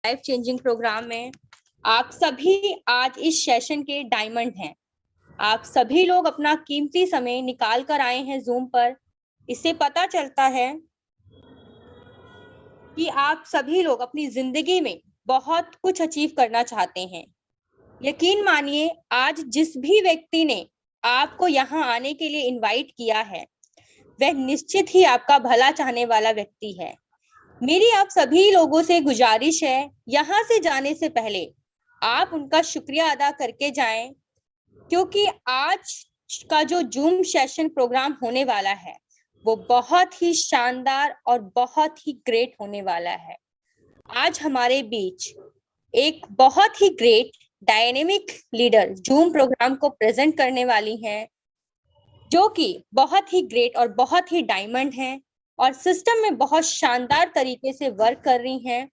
Life changing programme में। आप सभी आज इस सेशन के डायमंड हैं। आप सभी लोग अपना कीमती समय निकाल कर आए हैं जूम पर। इससे पता चलता है कि आप सभी लोग अपनी जिंदगी में बहुत कुछ अचीव करना चाहते हैं। यकीन मानिए, आज जिस भी व्यक्ति ने आपको यहाँ आने के लिए इनवाइट किया है, वह निश्चित ही आपका भला चाहने वाला व्यक्ति है। मेरी आप सभी लोगों से गुजारिश है, यहाँ से जाने से पहले आप उनका शुक्रिया अदा करके जाएं, क्योंकि आज का जो जूम सेशन प्रोग्राम होने वाला है वो बहुत ही शानदार और बहुत ही ग्रेट होने वाला है। आज हमारे बीच एक बहुत ही great dynamic leader zoom program को प्रेजेंट करने वाली हैं, जो कि बहुत ही ग्रेट और बहुत ही डायमंड हैं और सिस्टम में बहुत शानदार तरीके से वर्क कर रही हैं।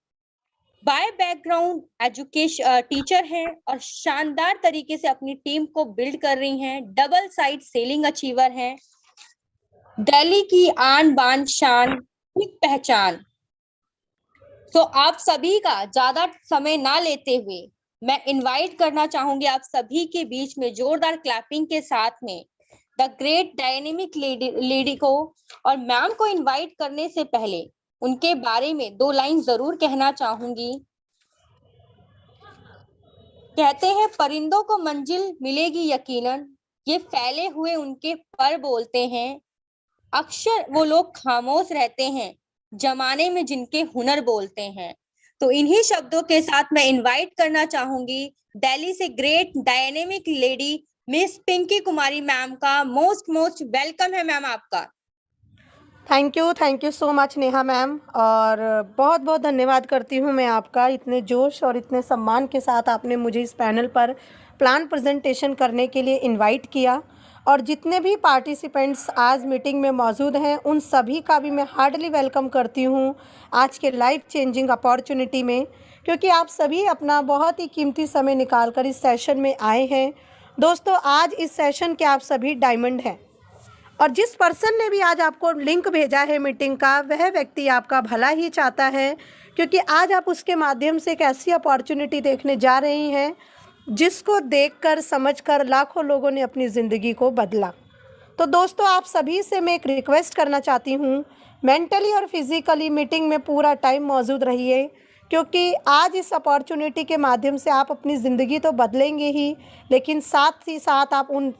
बाय बैकग्राउंड एजुकेशन टीचर हैं और शानदार तरीके से अपनी टीम को बिल्ड कर रही हैं। डबल साइड सेलिंग अचीवर हैं, दिल्ली की आन बान शान, एक पहचान। तो आप सभी का ज्यादा समय ना लेते हुए मैं इनवाइट करना चाहूंगी आप सभी के बीच में जोरदार क्लैपिंग के साथ में द ग्रेट डायनेमिक लेडी को। और मैम को इनवाइट करने से पहले उनके बारे में 2 लाइन जरूर कहना चाहूंगी। कहते हैं परिंदों को मंजिल मिलेगी यकीनन, ये फैले हुए उनके पर बोलते हैं। अक्सर वो लोग खामोश रहते हैं जमाने में जिनके हुनर बोलते हैं। तो इन्हीं शब्दों के साथ मैं इनवाइट करना चाहूंगी दिल्ली से great dynamic lady miss Pinki Kumari ma'am का। मोस्ट वेलकम है मैम आपका। Thank you so much Neha ma'am, और बहुत बहुत धन्यवाद करती हूँ मैं आपका। इतने जोश और इतने सम्मान के साथ आपने मुझे इस पैनल पर प्लान प्रेजेंटेशन करने के लिए इनवाइट किया। और जितने भी पार्टिसिपेंट्स आज मीटिंग में मौजूद हैं उन सभी का भी मैं हार्डली वेलकम करती हूँ आज के लाइफ चेंजिंग अपॉर्चुनिटी में, क्योंकि आप सभी अपना बहुत ही कीमती समय निकाल कर इस सेशन में आए हैं। दोस्तों, आज इस सेशन के आप सभी डायमंड हैं, और जिस पर्सन ने भी आज आपको लिंक भेजा है मीटिंग का, वह व्यक्ति आपका भला ही चाहता है, क्योंकि आज आप उसके माध्यम से एक ऐसी अपॉर्चुनिटी देखने जा रही हैं जिसको देखकर समझकर लाखों लोगों ने अपनी ज़िंदगी को बदला। तो दोस्तों, आप सभी से मैं एक रिक्वेस्ट करना चाहती हूँ, मेंटली और फिज़िकली मीटिंग में पूरा टाइम मौजूद रहिए, क्योंकि आज इस अपॉर्चुनिटी के माध्यम से आप अपनी ज़िंदगी तो बदलेंगे ही, लेकिन साथ ही साथ आप उन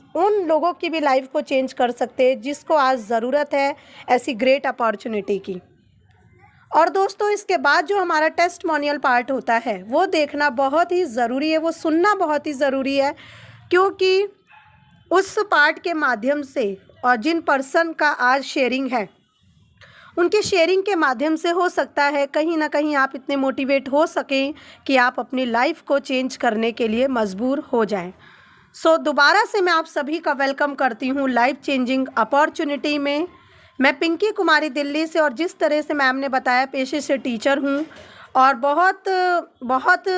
लोगों की भी लाइफ को चेंज कर सकते हैं जिसको आज ज़रूरत है ऐसी ग्रेट अपॉर्चुनिटी की। और दोस्तों, इसके बाद जो हमारा टेस्टिमोनियल पार्ट होता है वो देखना बहुत ही ज़रूरी है, वो सुनना बहुत ही ज़रूरी है, क्योंकि उस पार्ट के माध्यम से और जिन पर्सन का आज शेयरिंग है उनके शेयरिंग के माध्यम से हो सकता है कहीं ना कहीं आप इतने मोटिवेट हो सकें कि आप अपनी लाइफ को चेंज करने के लिए मजबूर हो जाएं। सो दोबारा से मैं आप सभी का वेलकम करती हूं लाइफ चेंजिंग अपॉर्चुनिटी में। मैं पिंकी कुमारी दिल्ली से, और जिस तरह से मैम ने बताया पेशे से टीचर हूं, और बहुत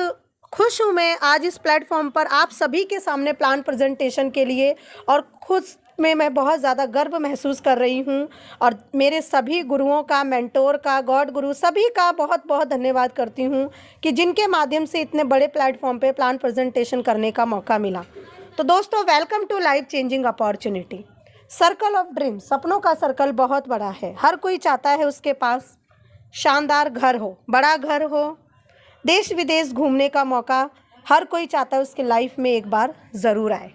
खुश हूं मैं आज इस प्लेटफॉर्म पर आप सभी के सामने प्लान प्रेजेंटेशन के लिए, और खुद में मैं बहुत ज़्यादा गर्व महसूस कर रही हूं। और मेरे सभी गुरुओं का, मेंटोर का, गॉड गुरु सभी का बहुत बहुत धन्यवाद करती हूं कि जिनके माध्यम से इतने बड़े प्लेटफॉर्म पे प्लान प्रेजेंटेशन करने का मौका मिला। तो दोस्तों, welcome to life changing opportunity. Circle of dream, सपनों का सर्कल बहुत बड़ा है। हर कोई चाहता है उसके पास शानदार घर हो, बड़ा घर हो, देश विदेश घूमने का मौका हर कोई चाहता है उसके लाइफ में एक बार ज़रूर आए।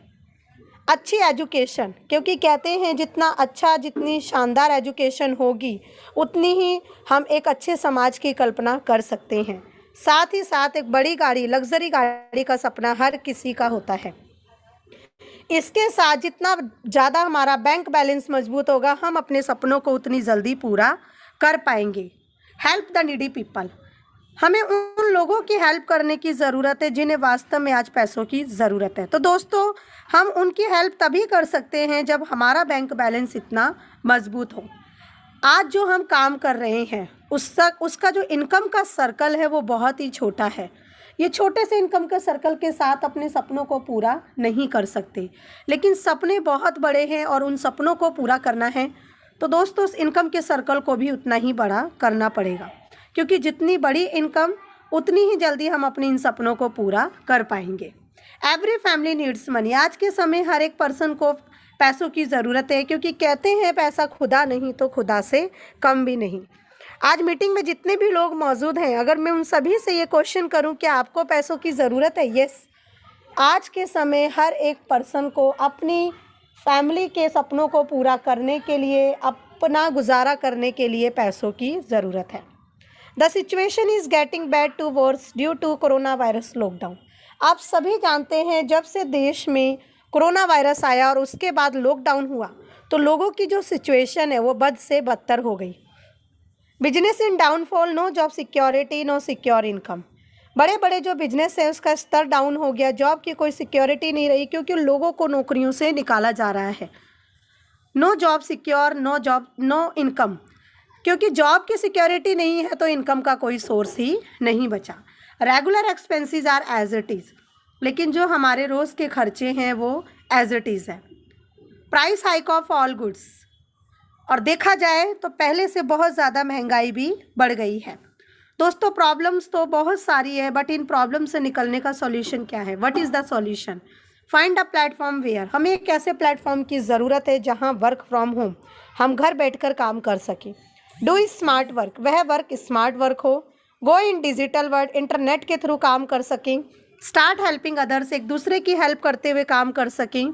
अच्छी एजुकेशन, क्योंकि कहते हैं जितनी शानदार एजुकेशन होगी उतनी ही हम एक अच्छे समाज की कल्पना कर सकते हैं। साथ ही साथ एक बड़ी गाड़ी, लग्जरी गाड़ी का सपना हर किसी का होता है। इसके साथ जितना ज़्यादा हमारा बैंक बैलेंस मजबूत होगा, हम अपने सपनों को उतनी जल्दी पूरा कर पाएंगे। हेल्प द नीडी पीपल, हमें उन लोगों की हेल्प करने की ज़रूरत है जिन्हें वास्तव में आज पैसों की ज़रूरत है। तो दोस्तों, हम उनकी हेल्प तभी कर सकते हैं जब हमारा बैंक बैलेंस इतना मजबूत हो। आज जो हम काम कर रहे हैं उसका जो इनकम का सर्कल है वो बहुत ही छोटा है। ये छोटे से इनकम के सर्कल के साथ अपने सपनों को पूरा नहीं कर सकते, लेकिन सपने बहुत बड़े हैं और उन सपनों को पूरा करना है तो दोस्तों उस इनकम के सर्कल को भी उतना ही बड़ा करना पड़ेगा, क्योंकि जितनी बड़ी इनकम उतनी ही जल्दी हम अपने इन सपनों को पूरा कर पाएंगे। Every family needs money. आज के समय हर एक पर्सन को पैसों की ज़रूरत है, क्योंकि कहते हैं पैसा खुदा नहीं तो खुदा से कम भी नहीं। आज मीटिंग में जितने भी लोग मौजूद हैं, अगर मैं उन सभी से ये क्वेश्चन करूं कि आपको पैसों की ज़रूरत है, यस, आज के समय हर एक पर्सन को अपनी फैमिली के सपनों को पूरा करने के लिए, अपना गुजारा करने के लिए पैसों की ज़रूरत है। The situation is getting bad to worse due to corona virus lockdown. आप सभी जानते हैं जब से देश में कोरोना वायरस आया और उसके बाद लॉकडाउन हुआ तो लोगों की जो सिचुएशन है वो बद से बदतर हो गई। Business in downfall, no job security, no secure income. बड़े बड़े जो बिजनेस है उसका स्तर डाउन हो गया, जॉब की कोई सिक्योरिटी नहीं रही, क्योंकि लोगों को नौकरियों से निकाला जा रहा है। No job secure, no job, no income, क्योंकि जॉब की सिक्योरिटी नहीं है तो इनकम का कोई सोर्स ही नहीं बचा। Regular expenses are as it is, लेकिन जो हमारे रोज़ के खर्चे हैं वो एज इट इज़ है। Price hike of all goods, और देखा जाए तो पहले से बहुत ज़्यादा महंगाई भी बढ़ गई है। दोस्तों, प्रॉब्लम्स तो बहुत सारी है, बट इन प्रॉब्लम से निकलने का सॉल्यूशन क्या है? What is the solution? Find a platform where. हमें एक ऐसे प्लेटफॉर्म की ज़रूरत है जहां वर्क फ्रॉम होम, हम घर बैठकर काम कर सकें। डू स्मार्ट वर्क, वह वर्क स्मार्ट वर्क हो। गो इन डिजिटल वर्ल्ड, इंटरनेट के थ्रू काम कर सकें। स्टार्ट हेल्पिंग अदर्स, एक दूसरे की हेल्प करते हुए काम कर सकें।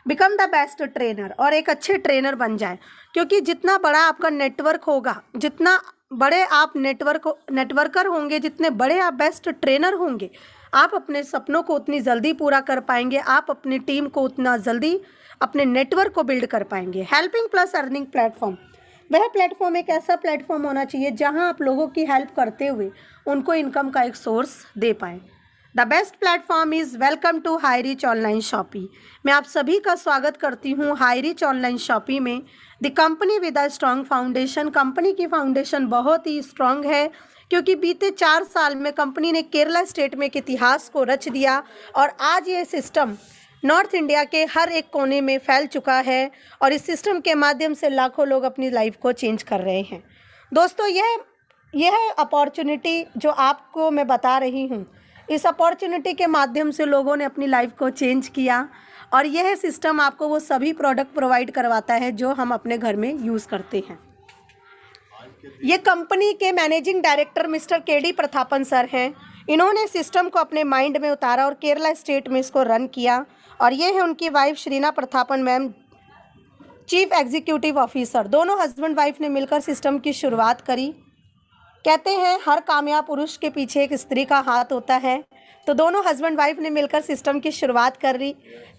बिकम द बेस्ट ट्रेनर, और एक अच्छे ट्रेनर बन जाए, क्योंकि जितना बड़ा आपका नेटवर्क होगा, जितना बड़े आप नेटवर्कर होंगे, जितने बड़े आप बेस्ट ट्रेनर होंगे, आप अपने सपनों को उतनी जल्दी पूरा कर पाएंगे, आप अपनी टीम को उतना जल्दी अपने नेटवर्क को बिल्ड कर पाएंगे। हेल्पिंग प्लस अर्निंग प्लेटफॉर्म, वह प्लेटफॉर्म एक ऐसा प्लेटफॉर्म होना चाहिए जहां आप लोगों की हेल्प करते हुए उनको इनकम का एक सोर्स दे पाएँ। The best platform is welcome to Hi Rich Online Shoppe. मैं आप सभी का स्वागत करती हूँ हाई रिच ऑनलाइन शॉपी में। The company with a strong foundation, company की फाउंडेशन बहुत ही स्ट्रॉन्ग है, क्योंकि बीते 4 साल में कंपनी ने केरला स्टेट में एक इतिहास को रच दिया और आज ये सिस्टम नॉर्थ इंडिया के हर एक कोने में फैल चुका है और इस सिस्टम के माध्यम से लाखों लोग अपनी लाइफ को चेंज कर रहे हैं। दोस्तों, यह अपॉर्चुनिटी जो आपको मैं बता रही हूँ, इस अपॉर्चुनिटी के माध्यम से लोगों ने अपनी लाइफ को चेंज किया और यह सिस्टम आपको वो सभी प्रोडक्ट प्रोवाइड करवाता है जो हम अपने घर में यूज़ करते हैं। ये कंपनी के managing director mister KD Prathapan sir हैं। इन्होंने सिस्टम को अपने माइंड में उतारा और केरला स्टेट में इसको रन किया, और ये है उनकी wife Shrina Prathapan ma'am, chief executive officer. दोनों हस्बैंड वाइफ ने मिलकर सिस्टम की शुरुआत करी। कहते हैं हर कामयाब पुरुष के पीछे एक स्त्री का हाथ होता है, तो दोनों हस्बैंड वाइफ ने मिलकर सिस्टम की शुरुआत कर ली।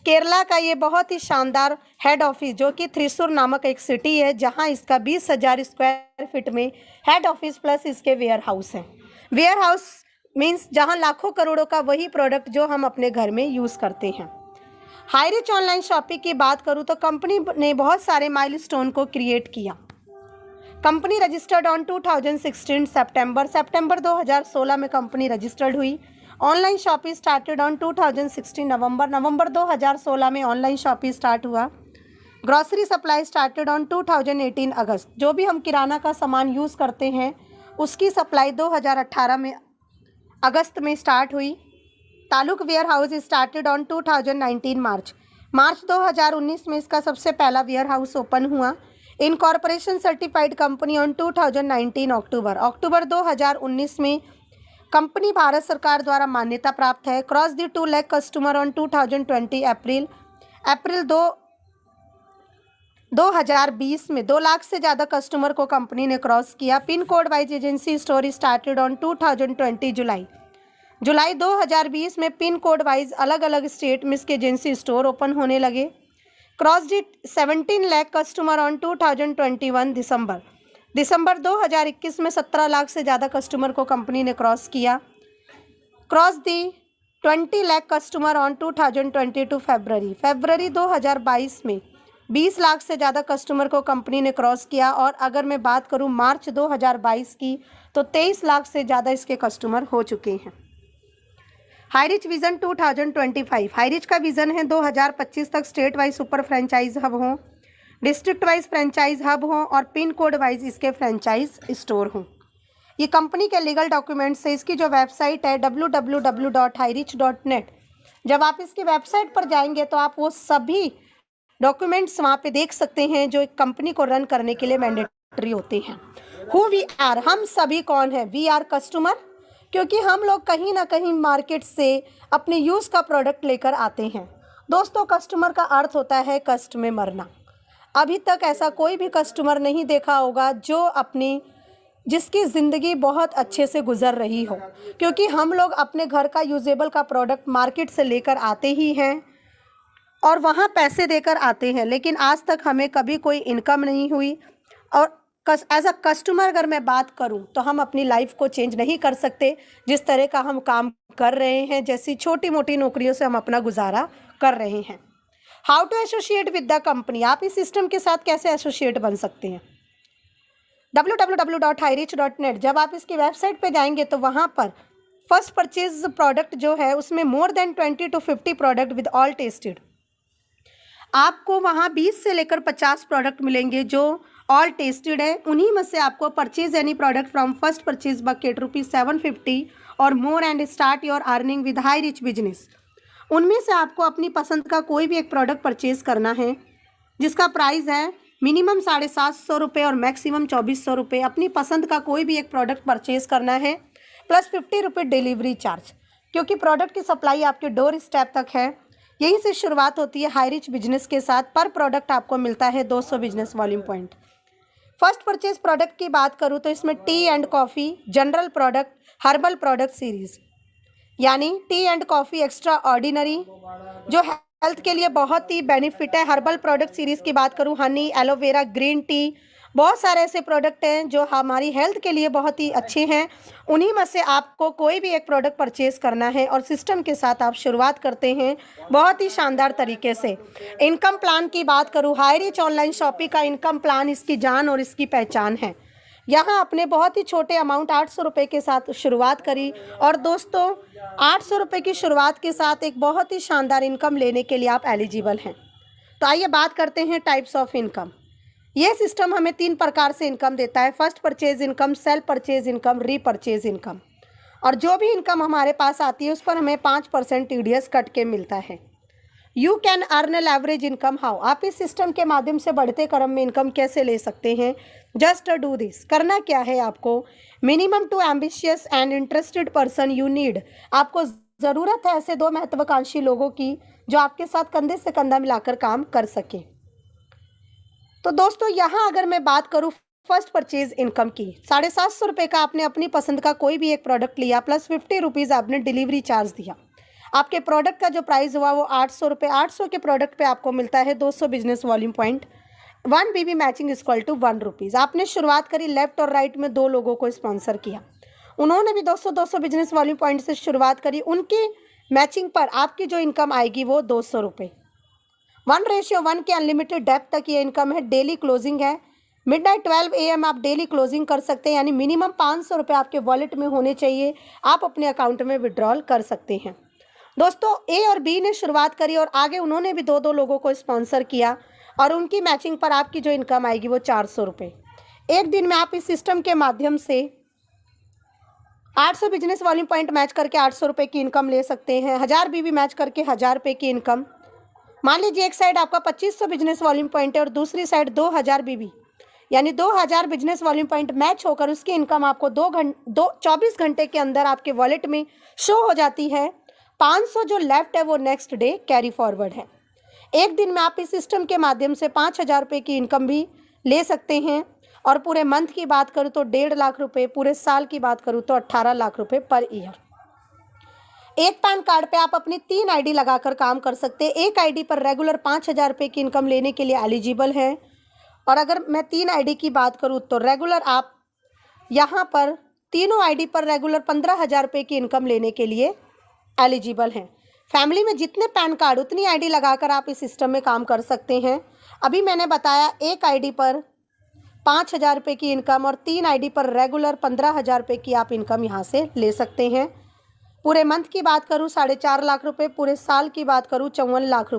केरला का ये बहुत ही शानदार हेड ऑफिस, जो कि थ्रिसुर नामक एक सिटी है, जहां इसका 20,000 स्क्वायर फीट में हेड ऑफिस प्लस इसके वेयर हाउस हैं। वेयर हाउस मीन्स जहां लाखों करोड़ों का वही प्रोडक्ट जो हम अपने घर में यूज़ करते हैं। हाई रिच ऑनलाइन शॉपिंग की बात करूँ तो कंपनी ने बहुत सारे माइलस्टोन को क्रिएट किया। कंपनी रजिस्टर्ड ऑन 2016 सितंबर 2016 में कंपनी रजिस्टर्ड हुई। ऑनलाइन शॉपिंग स्टार्टेड ऑन 2016 नवंबर 2016 में ऑनलाइन शॉपिंग स्टार्ट हुआ। ग्रॉसरी सप्लाई स्टार्टेड ऑन 2018 अगस्त, जो भी हम किराना का सामान यूज़ करते हैं उसकी सप्लाई 2018 में अगस्त में स्टार्ट हुई। Taluk warehouse started on 2019 March 2019 में इसका सबसे पहला वेयर हाउस ओपन हुआ। Incorporation certified company on 2019 October 2019 में कंपनी भारत सरकार द्वारा मान्यता प्राप्त है। Cross the 2 lakh customer on 2020 April 2020 में 2 लाख से ज़्यादा कस्टमर को कंपनी ने क्रॉस किया। Pin code wise agency store started on 2020 जुलाई 2020 में पिन कोड वाइज अलग अलग स्टेट में इसके एजेंसी स्टोर ओपन होने लगे। क्रॉस डिट 17 लाख कस्टमर ऑन 2021 दिसंबर 2021 में 17 लाख से ज़्यादा कस्टमर को कंपनी ने क्रॉस किया। Cross the 20 lakh customer on 2022 फरवरी 2022 में 20 लाख से ज़्यादा कस्टमर को कंपनी ने क्रॉस किया। और अगर मैं बात करूं मार्च 2022 की तो 23 लाख से ज़्यादा इसके कस्टमर हो चुके हैं। हाईरिच विजन 2025, हाईरिच का विज़न है 2025 तक state wise super franchise hub हों, डिस्ट्रिक्ट वाइज फ्रेंचाइज हब हों और पिन कोड वाइज इसके फ्रेंचाइज स्टोर हों। ये कंपनी के लीगल डॉक्यूमेंट्स है। इसकी जो वेबसाइट है www.hirich.net, जब आप इसकी वेबसाइट पर जाएंगे तो आप वो सभी डॉक्यूमेंट्स वहाँ पे देख सकते हैं जो एक कंपनी को रन करने के लिए मैंडेटरी होते हैं। हु वी आर, हम सभी कौन है? वी आर कस्टमर, क्योंकि हम लोग कहीं ना कहीं मार्केट से अपने यूज़ का प्रोडक्ट लेकर आते हैं। दोस्तों, कस्टमर का अर्थ होता है कष्ट में मरना। अभी तक ऐसा कोई भी कस्टमर नहीं देखा होगा जिसकी ज़िंदगी बहुत अच्छे से गुजर रही हो, क्योंकि हम लोग अपने घर का यूजेबल का प्रोडक्ट मार्केट से लेकर आते ही हैं और वहाँ पैसे देकर आते हैं, लेकिन आज तक हमें कभी कोई इनकम नहीं हुई। और एज अ कस्टमर अगर मैं बात करूं तो हम अपनी लाइफ को चेंज नहीं कर सकते। जिस तरह का हम काम कर रहे हैं, जैसी छोटी मोटी नौकरियों से हम अपना गुजारा कर रहे हैं। How to associate with the company, आप इस सिस्टम के साथ कैसे एसोसिएट बन सकते हैं? www.hirich.net, जब आप इसकी वेबसाइट पे जाएंगे तो वहाँ पर फर्स्ट परचेज प्रोडक्ट जो है उसमें more than 20 to 50 product with all tested, आपको वहाँ 20 से लेकर 50 प्रोडक्ट मिलेंगे जो ऑल टेस्टेड है। उन्हीं में से आपको purchase any product from first purchase bucket ₹750 और more and start your earning with high rich business. उनमें से आपको अपनी पसंद का कोई भी एक प्रोडक्ट परचेज करना है जिसका प्राइस है मिनिमम ₹750 और मैक्सिमम ₹2400। अपनी पसंद का कोई भी एक प्रोडक्ट परचेज करना है प्लस ₹50 डिलीवरी चार्ज, क्योंकि प्रोडक्ट की सप्लाई आपके डोर स्टेप तक है। यहीं से शुरुआत होती है हाई रिच बिजनेस के साथ। पर प्रोडक्ट आपको मिलता है 200 business volume point. First purchase product की बात करूँ तो इसमें tea and coffee, general product, herbal product series, यानी tea and coffee extraordinary जो हेल्थ के लिए बहुत ही बेनिफिट है। हर्बल प्रोडक्ट सीरीज़ की बात करूँ, हनी, एलोवेरा, ग्रीन टी, बहुत सारे ऐसे प्रोडक्ट हैं जो हमारी हेल्थ के लिए बहुत ही अच्छे हैं। उन्हीं में से आपको कोई भी एक प्रोडक्ट परचेज़ करना है और सिस्टम के साथ आप शुरुआत करते हैं बहुत ही शानदार तरीके से। इनकम प्लान की बात करूँ, हाई रिच ऑनलाइन शॉपिंग का इनकम प्लान इसकी जान और इसकी पहचान है। यहाँ आपने बहुत ही छोटे अमाउंट ₹800 के साथ शुरुआत करी और दोस्तों ₹800 की शुरुआत के साथ एक बहुत ही शानदार इनकम लेने के लिए आप एलिजिबल हैं। तो आइए बात करते हैं टाइप्स ऑफ इनकम। ये सिस्टम हमें 3 प्रकार से इनकम देता है, first purchase income, self purchase income, repurchase income. और जो भी इनकम हमारे पास आती है उस पर हमें 5% TDS कट के मिलता है। You can earn average income how, आप इस सिस्टम के माध्यम से बढ़ते क्रम में इनकम कैसे ले सकते हैं? जस्ट डू दिस, करना क्या है आपको? Minimum two ambitious and interested person you need, आपको ज़रूरत है ऐसे 2 महत्वाकांक्षी लोगों की जो आपके साथ कंधे से कंधा मिलाकर काम कर सके। तो दोस्तों यहाँ अगर मैं बात करूँ फर्स्ट परचेज इनकम की, ₹750 का आपने अपनी पसंद का कोई भी एक प्रोडक्ट लिया प्लस ₹50 आपने डिलीवरी चार्ज दिया। आपके प्रोडक्ट का जो प्राइस हुआ वो ₹800। 800 के प्रोडक्ट पे आपको मिलता है 200 business volume point. 1 BB matching equal to ₹1। आपने शुरुआत करी, लेफ्ट और राइट में 2 लोगों को स्पॉन्सर किया, उन्होंने भी 200 बिजनेस वॉल्यूम पॉइंट से शुरुआत करी। उनकी मैचिंग पर आपकी जो इनकम आएगी वो ₹200। 1:1 के अनलिमिटेड डेप्थ तक ये इनकम है। डेली क्लोजिंग है, मिडनाइट 12 AM आप डेली क्लोजिंग कर सकते हैं, यानी मिनिमम ₹500 आपके वॉलेट में होने चाहिए, आप अपने अकाउंट में विड्रॉल कर सकते हैं। दोस्तों ए और बी ने शुरुआत करी और आगे उन्होंने भी 2 लोगों को स्पॉन्सर किया और उनकी मैचिंग पर आपकी जो इनकम आएगी वो ₹400। एक दिन में आप इस सिस्टम के माध्यम से 800 बिजनेस वॉल्यूम पॉइंट मैच करके ₹800 की इनकम ले सकते हैं। 1000 BB मैच करके ₹1000 की इनकम। मान लीजिए एक साइड आपका 2500 बिजनेस वॉल्यूम पॉइंट है और दूसरी साइड 2000 BB, यानी 2000 बिजनेस वॉल्यूम पॉइंट मैच होकर उसकी इनकम आपको 24 घंटे के अंदर आपके वॉलेट में शो हो जाती है। 500 जो लेफ्ट है वो नेक्स्ट डे कैरी फॉरवर्ड है। एक दिन में आप इस सिस्टम के माध्यम से ₹5000 की इनकम भी ले सकते हैं। और पूरे मंथ की बात करूँ तो ₹1.5 लाख, पूरे साल की बात करूँ तो ₹18 लाख पर ईयर। एक पैन कार्ड पे आप अपनी 3 ID लगाकर काम कर सकते हैं। एक ID पर रेगुलर ₹5000 की इनकम लेने के लिए एलिजिबल है। और अगर मैं 3 ID की बात करूँ तो रेगुलर आप यहाँ पर तीनों ID पर रेगुलर ₹15,000 की इनकम लेने के लिए एलिजिबल हैं। फैमिली में जितने पैन कार्ड उतनी ID लगाकर आप इस सिस्टम में काम कर सकते हैं। अभी मैंने बताया एक ID पर ₹5000 की इनकम और 3 ID पर रेगुलर ₹15,000 की आप इनकम यहाँ से ले सकते हैं। पूरे मंथ की बात करूँ ₹4.5 लाख, पूरे साल की बात करूँ ₹54 लाख।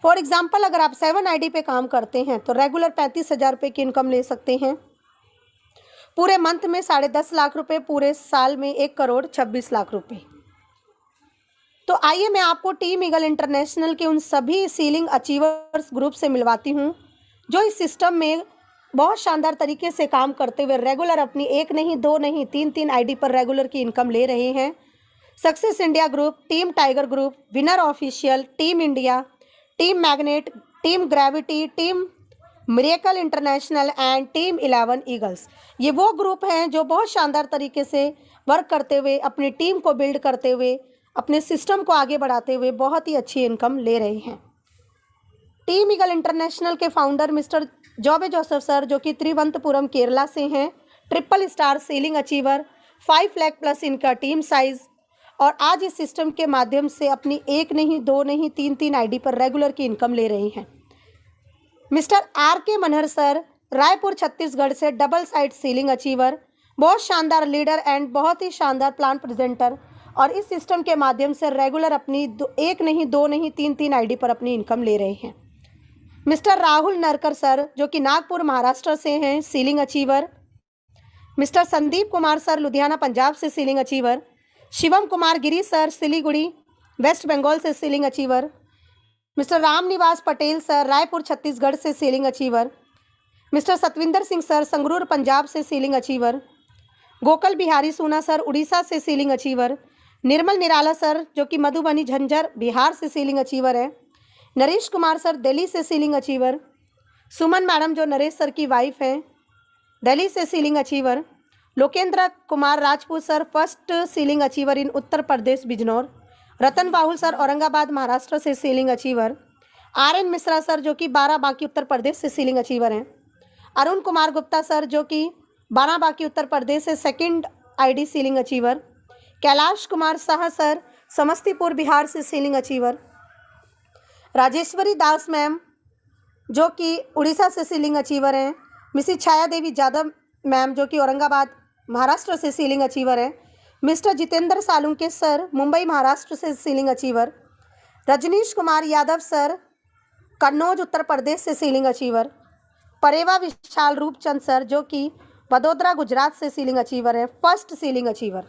फॉर एग्जांपल अगर आप 7 ID पे काम करते हैं तो रेगुलर ₹35,000 की इनकम ले सकते हैं। पूरे मंथ में 10.5 लाख रुपए, पूरे साल में 1,26,00,000 रुपए। तो आइए मैं आपको टीम ईगल इंटरनेशनल के उन सभी सीलिंग अचीवर्स ग्रुप से मिलवाती हूँ जो इस सिस्टम में बहुत शानदार तरीके से काम करते हुए रेगुलर अपनी 1 नहीं 2 नहीं 3 आईडी पर रेगुलर की इनकम ले रहे हैं। Success India group, team tiger group, winner official, team India, team magnet, team gravity, team miracle international and team 11 eagles. ये वो ग्रुप हैं जो बहुत शानदार तरीके से वर्क करते हुए, अपनी टीम को बिल्ड करते हुए, अपने सिस्टम को आगे बढ़ाते हुए बहुत ही अच्छी इनकम ले रहे हैं। टीम ईगल इंटरनेशनल के फाउंडर मिस्टर जॉबे जोसेफ सर, जो कि त्रिवंतपुरम केरला से हैं, triple star ceiling achiever, 5 lakh plus इनका टीम साइज, और आज इस सिस्टम के माध्यम से अपनी 1 नहीं 2 नहीं 3 आईडी पर रेगुलर की इनकम ले रही हैं। Mister RK Manhar sir, Raipur Chhattisgarh से डबल साइड सीलिंग अचीवर, बहुत शानदार लीडर एंड बहुत ही शानदार प्लान प्रेजेंटर, और इस सिस्टम के माध्यम से रेगुलर अपनी 1 नहीं 2 नहीं 3 आईडी पर अपनी इनकम ले रहे हैं। मिस्टर राहुल नरकर सर, जो कि नागपुर महाराष्ट्र से हैं, selling achiever. Mister Sandeep Kumar sir, Ludhiana Punjab से selling achiever. Shivam Kumar Giri sir, Siliguri West Bengal से selling achiever. Mister Ramniwas Patel sir, Raipur Chhattisgarh से selling achiever. Mister Satwinder Singh sir, Sangrur Punjab से selling achiever. Gokal Bihari Sona sir, Orissa से selling achiever. Nirmal Nirala sir, जो कि मधुबनी झंझर बिहार से सीलिंग अचीवर है। नरेश कुमार सर, दिल्ली से सीलिंग अचीवर। सुमन मैडम, जो नरेश सर की वाइफ हैं, दिल्ली से selling achiever. Lokendra Kumar Rajput sir, first selling achiever in Uttar Pradesh Bijnor. Ratan Bahul sir, Aurangabad Maharashtra से selling achiever. RN Mishra sir, जो कि बाराबांकी उत्तर प्रदेश से सीलिंग अचीवर हैं। अरुण कुमार गुप्ता सर, जो कि बाराबांकी उत्तर प्रदेश से 2nd ID ceiling achiever. Kailash Kumar Shah sir, Samastipur Bihar से सीलिंग अचीवर। राजेश्वरी दास मैम, जो कि उड़ीसा से सीलिंग अचीवर हैं। मिसिज छाया देवी यादव मैम, जो कि औरंगाबाद महाराष्ट्र से सीलिंग अचीवर हैं। मिस्टर जितेंद्र सालुंके सर, मुंबई महाराष्ट्र से selling achiever. Rajneesh Kumar Yadav sir, Kannauj Uttar Pradesh से सीलिंग अचीवर। परेवा विशाल रूपचंद सर, जो कि वडोदरा गुजरात से सीलिंग अचीवर है, first selling achiever.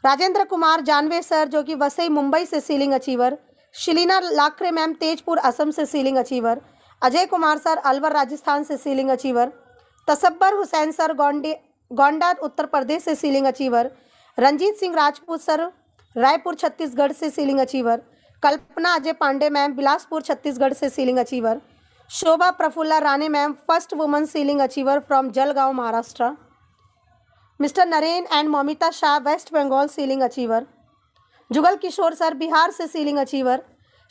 Rajendra Kumar Janwe sir, जो कि वसई मुंबई से selling achiever. Shilina Lakhre ma'am, Tezpur Assam से selling achiever. Ajay Kumar sir, Alwar Rajasthan से selling achiever. Tasabbar Hussain sir, Gonda Uttar Pradesh से selling achiever. Ranjit Singh Rajput sir, Raipur Chhattisgarh से selling achiever. Kalpana Ajay Pandey ma'am, Bilaspur Chhattisgarh से selling achiever. Shobha Praphulla Rane ma'am, first woman ceiling achiever from Jalgaon Maharashtra. Mister Naren and Momita Shah, West Bengal selling achiever. Jugal Kishore sir, Bihar से selling achiever.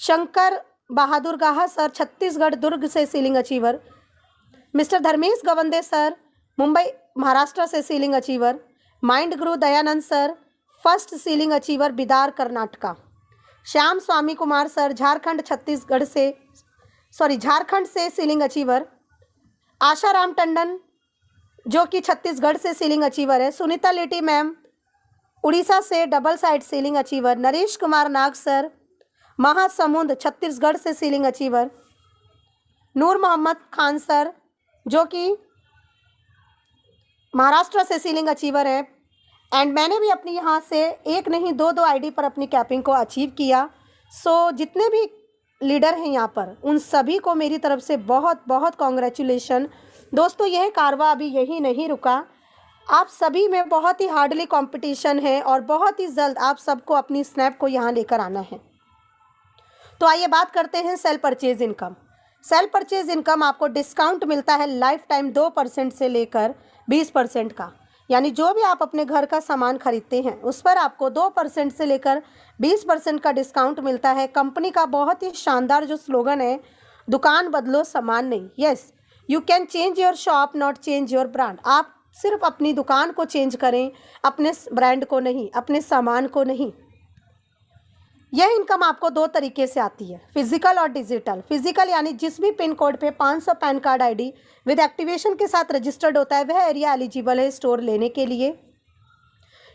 Shankar Bahadur Gaha sir, Chhattisgarh Durg से selling achiever. Mister Dharmesh Gawande sir, Mumbai Maharashtra से selling achiever. Mind guru Dayanand sir, first selling achiever, Bidar Karnataka. Shyam Swami Kumar sir, Jharkhand से selling achiever. Asaram Tandon, जो कि छत्तीसगढ़ से selling achiever है। सुनीता लेटी ma'am, Orissa से double side selling achiever. Naresh Kumar Nag sir, Mahasamund Chhattisgarh से selling achiever. Noor Mohammad Khan sir, जो कि महाराष्ट्र से सीलिंग अचीवर है। एंड मैंने भी अपनी यहाँ से 1 नहीं 2 आईडी पर अपनी कैपिंग को अचीव किया। सो जितने भी लीडर हैं यहाँ पर, उन सभी को मेरी तरफ से बहुत बहुत कॉन्ग्रेचुलेशन। दोस्तों, यह कारवा अभी यही नहीं रुका, आप सभी में बहुत ही हार्डली कंपटीशन है और बहुत ही जल्द आप सबको अपनी स्नैप को यहाँ लेकर आना है। तो आइए बात करते हैं cell purchase income. Cell purchase income आपको डिस्काउंट मिलता है लाइफ टाइम 2% से लेकर 20% का, यानी जो भी आप अपने घर का सामान खरीदते हैं उस पर आपको 2% से लेकर 20% का डिस्काउंट मिलता है। कंपनी का बहुत ही शानदार जो स्लोगन है, दुकान बदलो सामान नहीं। Yes, you can change your shop not change your brand. आप सिर्फ अपनी दुकान को चेंज करें, अपने ब्रांड को नहीं, अपने सामान को नहीं। यह इनकम आपको 2 तरीके से आती है, फिजिकल और डिजिटल। फिजिकल यानी जिस भी पिन कोड पे 500 pan card ID with activation के साथ रजिस्टर्ड होता है वह एरिया एलिजिबल है स्टोर लेने के लिए।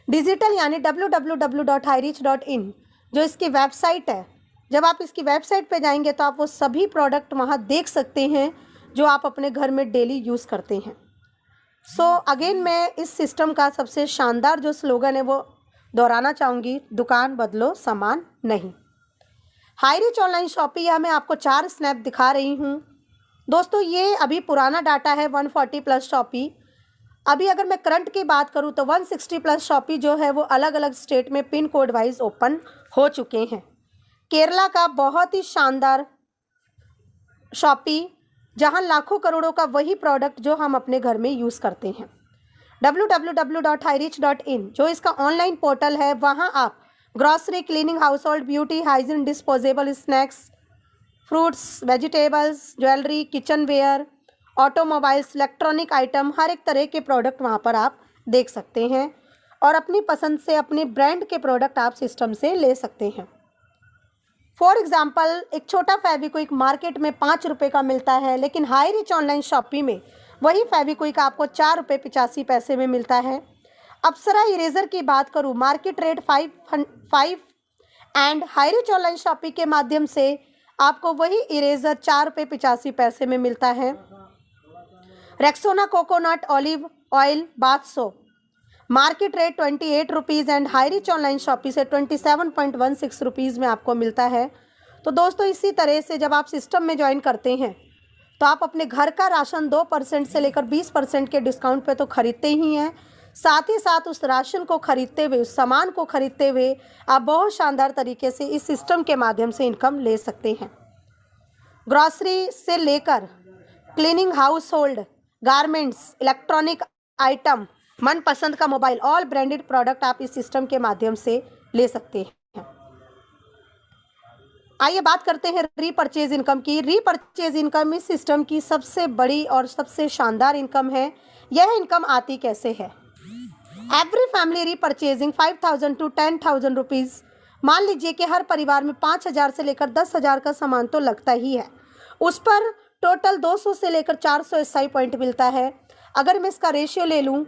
डिजिटल यानी www.hireach.in जो इसकी वेबसाइट है। जब आप इसकी वेबसाइट पे जाएंगे तो आप वो सभी प्रोडक्ट वहाँ देख सकते हैं जो आप अपने घर में डेली यूज़ करते हैं। सो अगेन मैं इस सिस्टम का सबसे शानदार जो स्लोगन है वो दोहराना चाहूँगी, दुकान बदलो सामान नहीं। हाई रिच ऑनलाइन शॉपिंग, यहाँ मैं आपको 4 स्नैप दिखा रही हूँ। दोस्तों ये अभी पुराना डाटा है 140 प्लस शॉपी। अभी अगर मैं करंट की बात करूँ तो 160 प्लस शॉपी जो है वो अलग अलग स्टेट में पिन कोड वाइज ओपन हो चुके हैं। केरला का बहुत ही शानदार शॉपी, जहां लाखों करोड़ों का वही प्रोडक्ट जो हम अपने घर में यूज़ करते हैं। www.hirich.in जो इसका ऑनलाइन पोर्टल है, वहां आप grocery, cleaning, household, beauty, hygiene, disposable, snacks, fruits, vegetables, jewellery, kitchenware, automobiles, electronic item, हर एक तरह के प्रोडक्ट वहाँ पर आप देख सकते हैं और अपनी पसंद से अपने ब्रांड के प्रोडक्ट आप सिस्टम से ले सकते हैं। फॉर एग्जाम्पल, एक छोटा फेविक्विक मार्केट में 5 रुपये का मिलता है, लेकिन हाई रिच ऑनलाइन शॉपिंग में वही फेविक्विक आपको 4 रुपये 85 पैसे में मिलता है। अप्सरा इरेजर की बात करूँ, market rate 5 and high Rich online shopping के माध्यम से आपको वही इरेजर 4 रुपये 85 पैसे में मिलता है। Rexona coconut olive oil bath soap, market rate 28 rupees and high Rich online shopping से 27.16 रुपीज़ में आपको मिलता है। तो दोस्तों इसी तरह से जब आप सिस्टम में ज्वाइन करते हैं तो आप अपने घर का राशन 2% से लेकर 20% के डिस्काउंट पे तो खरीदते ही हैं, साथ ही साथ उस राशन को खरीदते हुए, उस सामान को खरीदते हुए आप बहुत शानदार तरीके से इस सिस्टम के माध्यम से इनकम ले सकते हैं। ग्रॉसरी से लेकर cleaning, house hold, garments, electronic item, मनपसंद का मोबाइल, ऑल ब्रांडेड प्रोडक्ट आप इस सिस्टम के माध्यम से ले सकते हैं। आइए बात करते हैं रीपरचेज इनकम की। रीपरचेज इनकम इस सिस्टम की सबसे बड़ी और सबसे शानदार इनकम है। यह इनकम आती कैसे है? Every family repurchasing 5,000 to 10,000 rupees. मान लीजिए कि हर परिवार में 5,000 से लेकर 10,000 का सामान तो लगता ही है, उस पर टोटल 200 से लेकर 400 SI पॉइंट मिलता है। अगर मैं इसका रेशियो ले लूँ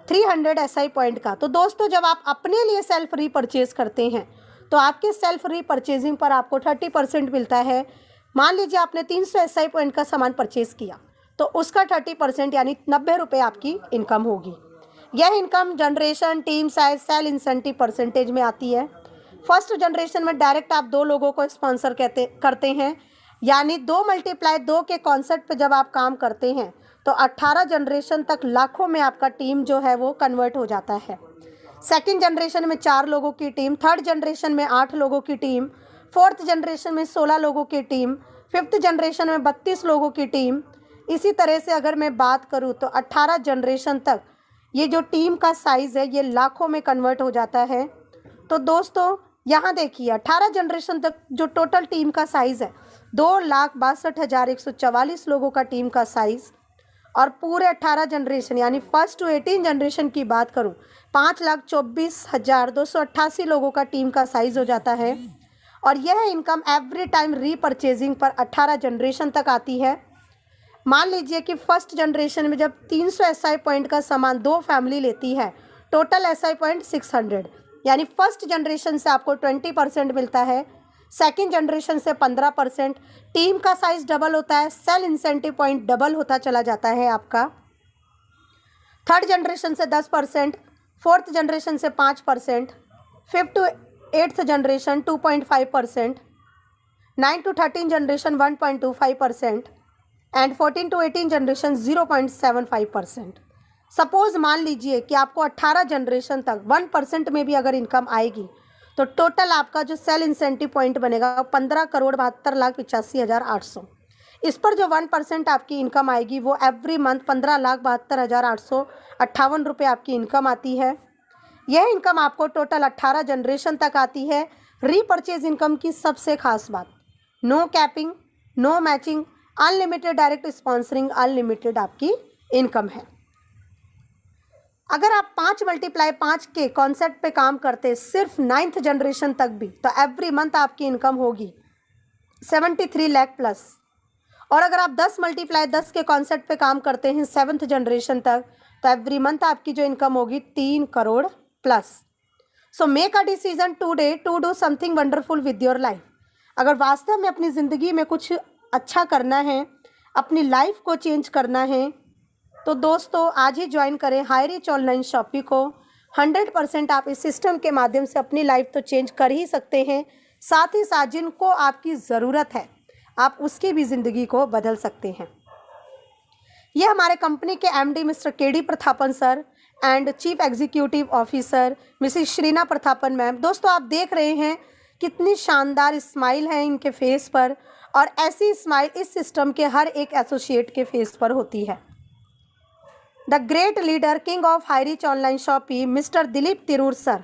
300 SI पॉइंट का, तो दोस्तों जब आप अपने लिए सेल्फ रीपरचेज करते हैं तो आपके सेल्फ रीपरचेजिंग पर आपको 30% मिलता है। मान लीजिए आपने 300 SI पॉइंट का सामान परचेज किया तो उसका 30% यानी 90 रुपये आपकी इनकम होगी। यह income generation, team size, sale incentive percentage में आती है। फर्स्ट जनरेशन में डायरेक्ट आप 2 लोगों को स्पॉन्सर करते हैं, यानी 2 × 2 के कॉन्सेप्ट पे जब आप काम करते हैं तो 18 जनरेशन तक लाखों में आपका टीम जो है वो कन्वर्ट हो जाता है। सेकंड जनरेशन में 4 लोगों की टीम, थर्ड जनरेशन में 8 लोगों की टीम, फोर्थ जनरेशन में 16 लोगों की टीम, फिफ्थ जनरेशन में 32 लोगों की टीम। इसी तरह से अगर मैं बात करूं तो 18 जनरेशन तक ये जो टीम का साइज़ है ये लाखों में कन्वर्ट हो जाता है। तो दोस्तों यहाँ देखिए 18 जनरेशन तक जो टोटल टीम का साइज़ है 2,62,144 लोगों का टीम का साइज़, और पूरे 18 जनरेशन यानी फर्स्ट टू 18 जनरेशन की बात करूं 5,24,288 लोगों का टीम का साइज़ हो जाता है। और यह इनकम एवरी टाइम रीपरचेजिंग पर 18 जनरेशन तक आती है। मान लीजिए कि फर्स्ट जनरेशन में जब 300 SI पॉइंट का सामान 2 फैमिली लेती है, टोटल SI पॉइंट 600, यानी फर्स्ट जनरेशन से आपको 20% मिलता है, सेकेंड जनरेशन से 15%, टीम का साइज डबल होता है, सेल इंसेंटिव पॉइंट डबल होता चला जाता है आपका। थर्ड जनरेशन से 10%, फोर्थ जनरेशन से 5%, fifth to eighth generation 2.5%, 9 to 13 generation 1.25% and 14 to 18 generation 0.75%। Suppose मान लीजिए कि आपको 18 जनरेशन तक 1% में भी अगर इनकम आएगी तो टोटल आपका जो सेल इंसेंटिव पॉइंट बनेगा 15,72,85,800। इस पर जो 1% आपकी इनकम आएगी वो एवरी मंथ 15,72,858 रुपये आपकी इनकम आती है। यह इनकम आपको टोटल 18 जनरेशन तक आती है। रीपरचेज इनकम की सबसे खास बात, no capping, no matching, unlimited direct sponsoring, unlimited आपकी इनकम है। अगर आप 5 × 5 के कॉन्सेप्ट पे काम करते सिर्फ 9th जनरेशन तक भी, तो एवरी मंथ आपकी इनकम होगी 73 लाख प्लस। और अगर आप 10 × 10 के कॉन्सेप्ट पे काम करते हैं 7th जनरेशन तक, तो एवरी मंथ आपकी जो इनकम होगी 3 crore plus. So make a decision today to do something wonderful with your life. अगर वास्तव में अपनी ज़िंदगी में कुछ अच्छा करना है, अपनी लाइफ को चेंज करना है, तो दोस्तों आज ही ज्वाइन करें हाईरिच ऑनलाइन शॉपिंग को। 100% आप इस सिस्टम के माध्यम से अपनी लाइफ तो चेंज कर ही सकते हैं, साथ ही साथ जिनको आपकी ज़रूरत है आप उसकी भी ज़िंदगी को बदल सकते हैं। ये हमारे कंपनी के MD mister KD Prathapan sir and chief executive officer Mrs Shrina Prathapan ma'am. दोस्तों आप देख रहे हैं कितनी शानदार स्माइल है इनके फेस पर, और ऐसी स्माइल इस सिस्टम के हर एक एसोसिएट के फेस पर होती है। The great leader king of Highrich online shopping mister Dilip Tirur sir,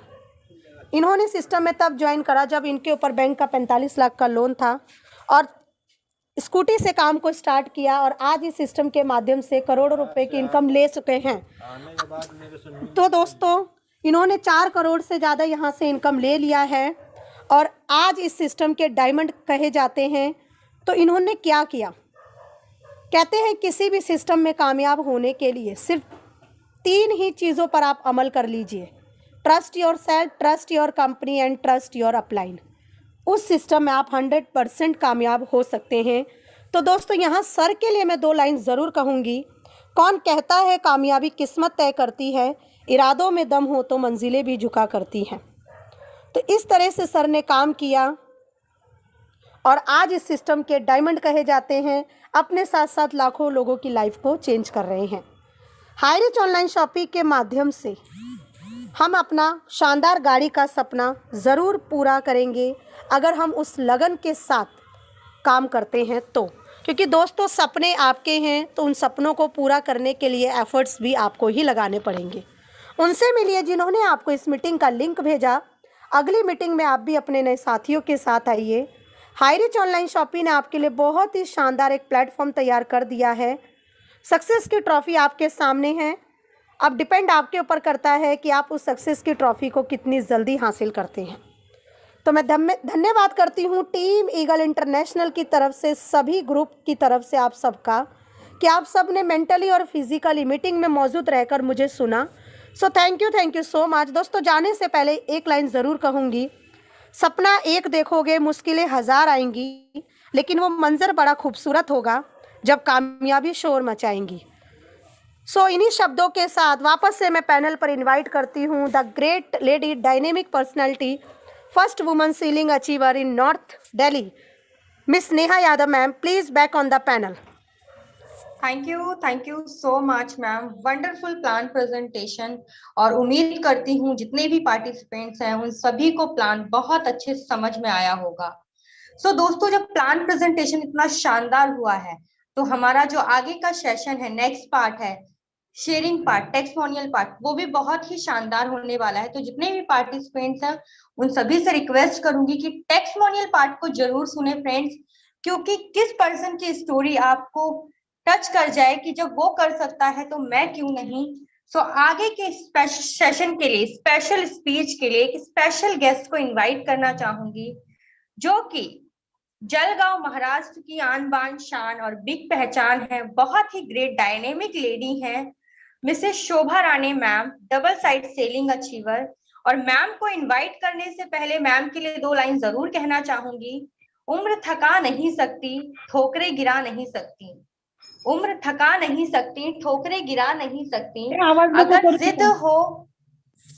इन्होंने सिस्टम में तब ज्वाइन करा जब इनके ऊपर बैंक का 45 लाख का लोन था और स्कूटी से काम को स्टार्ट किया, और आज इस सिस्टम के माध्यम से करोड़ों रुपए की इनकम ले चुके हैं। तो दोस्तों इन्होंने 4 करोड़ से ज़्यादा यहाँ से इनकम ले लिया है और आज इस सिस्टम के डायमंड कहे जाते हैं। तो इन्होंने क्या किया, कहते हैं किसी भी सिस्टम में कामयाब होने के लिए सिर्फ 3 ही चीज़ों पर आप अमल कर लीजिए। Trust your self, trust your company and trust your upline. उस सिस्टम में आप 100% कामयाब हो सकते हैं। तो दोस्तों यहाँ सर के लिए मैं 2 लाइन ज़रूर कहूँगी। कौन कहता है कामयाबी किस्मत तय करती है, इरादों में दम हो तो मंजिलें भी झुका करती हैं। तो इस तरह से सर ने काम किया और आज इस सिस्टम के डायमंड कहे जाते हैं, अपने साथ साथ लाखों लोगों की लाइफ को चेंज कर रहे हैं। हाईरिच ऑनलाइन शॉपिंग के माध्यम से हम अपना शानदार गाड़ी का सपना ज़रूर पूरा करेंगे अगर हम उस लगन के साथ काम करते हैं तो, क्योंकि दोस्तों सपने आपके हैं तो उन सपनों को पूरा करने के लिए एफर्ट्स भी आपको ही लगाने पड़ेंगे। उनसे मिलिए जिन्होंने आपको इस मीटिंग का लिंक भेजा। अगली मीटिंग में आप भी अपने नए साथियों के साथ आइए। हाईरिच ऑनलाइन शॉपिंग ने आपके लिए बहुत ही शानदार एक प्लेटफॉर्म तैयार कर दिया है। सक्सेस की ट्रॉफ़ी आपके सामने है। अब डिपेंड आपके ऊपर करता है कि आप उस सक्सेस की ट्रॉफ़ी को कितनी जल्दी हासिल करते हैं। तो मैं धन्यवाद करती हूँ टीम ईगल इंटरनेशनल की तरफ से, सभी ग्रुप की तरफ से आप सबका, कि आप सब ने मेंटली और फिजिकली मीटिंग में मौजूद रहकर मुझे सुना। So thank you so much. दोस्तों जाने से पहले एक लाइन ज़रूर कहूँगी, सपना एक देखोगे मुश्किलें 1000 आएंगी, लेकिन वो मंजर बड़ा खूबसूरत होगा जब कामयाबी शोर मचाएंगी। सो इन्हीं शब्दों के साथ वापस से मैं पैनल पर इनवाइट करती हूँ the great lady dynamic personality, first woman ceiling achiever in north Delhi, miss Neha Yadav ma'am. Please back on the panel. Thank you so much ma'am, wonderful plan presentation. और उम्मीद करती हूँ जितने भी पार्टिसिपेंट्स हैं उन सभी को प्लान बहुत अच्छे से समझ में आया होगा। सो दोस्तों जब प्लान प्रेजेंटेशन इतना शानदार हुआ है तो हमारा जो आगे का सेशन है, नेक्स्ट पार्ट है शेयरिंग पार्ट, टेस्टिमोनियल पार्ट, वो भी बहुत ही शानदार होने वाला है। तो जितने भी पार्टिसिपेंट्स हैं उन सभी से रिक्वेस्ट करूंगी कि टेस्टिमोनियल पार्ट को जरूर सुने फ्रेंड्स, क्योंकि किस पर्सन की स्टोरी आपको टच कर जाए कि जब वो कर सकता है तो मैं क्यों नहीं। सो आगे के सेशन के लिए, स्पेशल स्पीच के लिए एक स्पेशल गेस्ट को इनवाइट करना चाहूंगी, जो कि जलगांव महाराष्ट्र की आन बान शान और बिग पहचान है, बहुत ही ग्रेट डायनेमिक लेडी हैं Mrs Shobha Rane ma'am, double side selling achiever. और मैम को इनवाइट करने से पहले मैम के लिए 2 लाइन जरूर कहना चाहूंगी। उम्र थका नहीं सकती, ठोकरे गिरा नहीं सकती। उम्र थका नहीं सकती, ठोकरे गिरा नहीं सकती। अगर जिद हो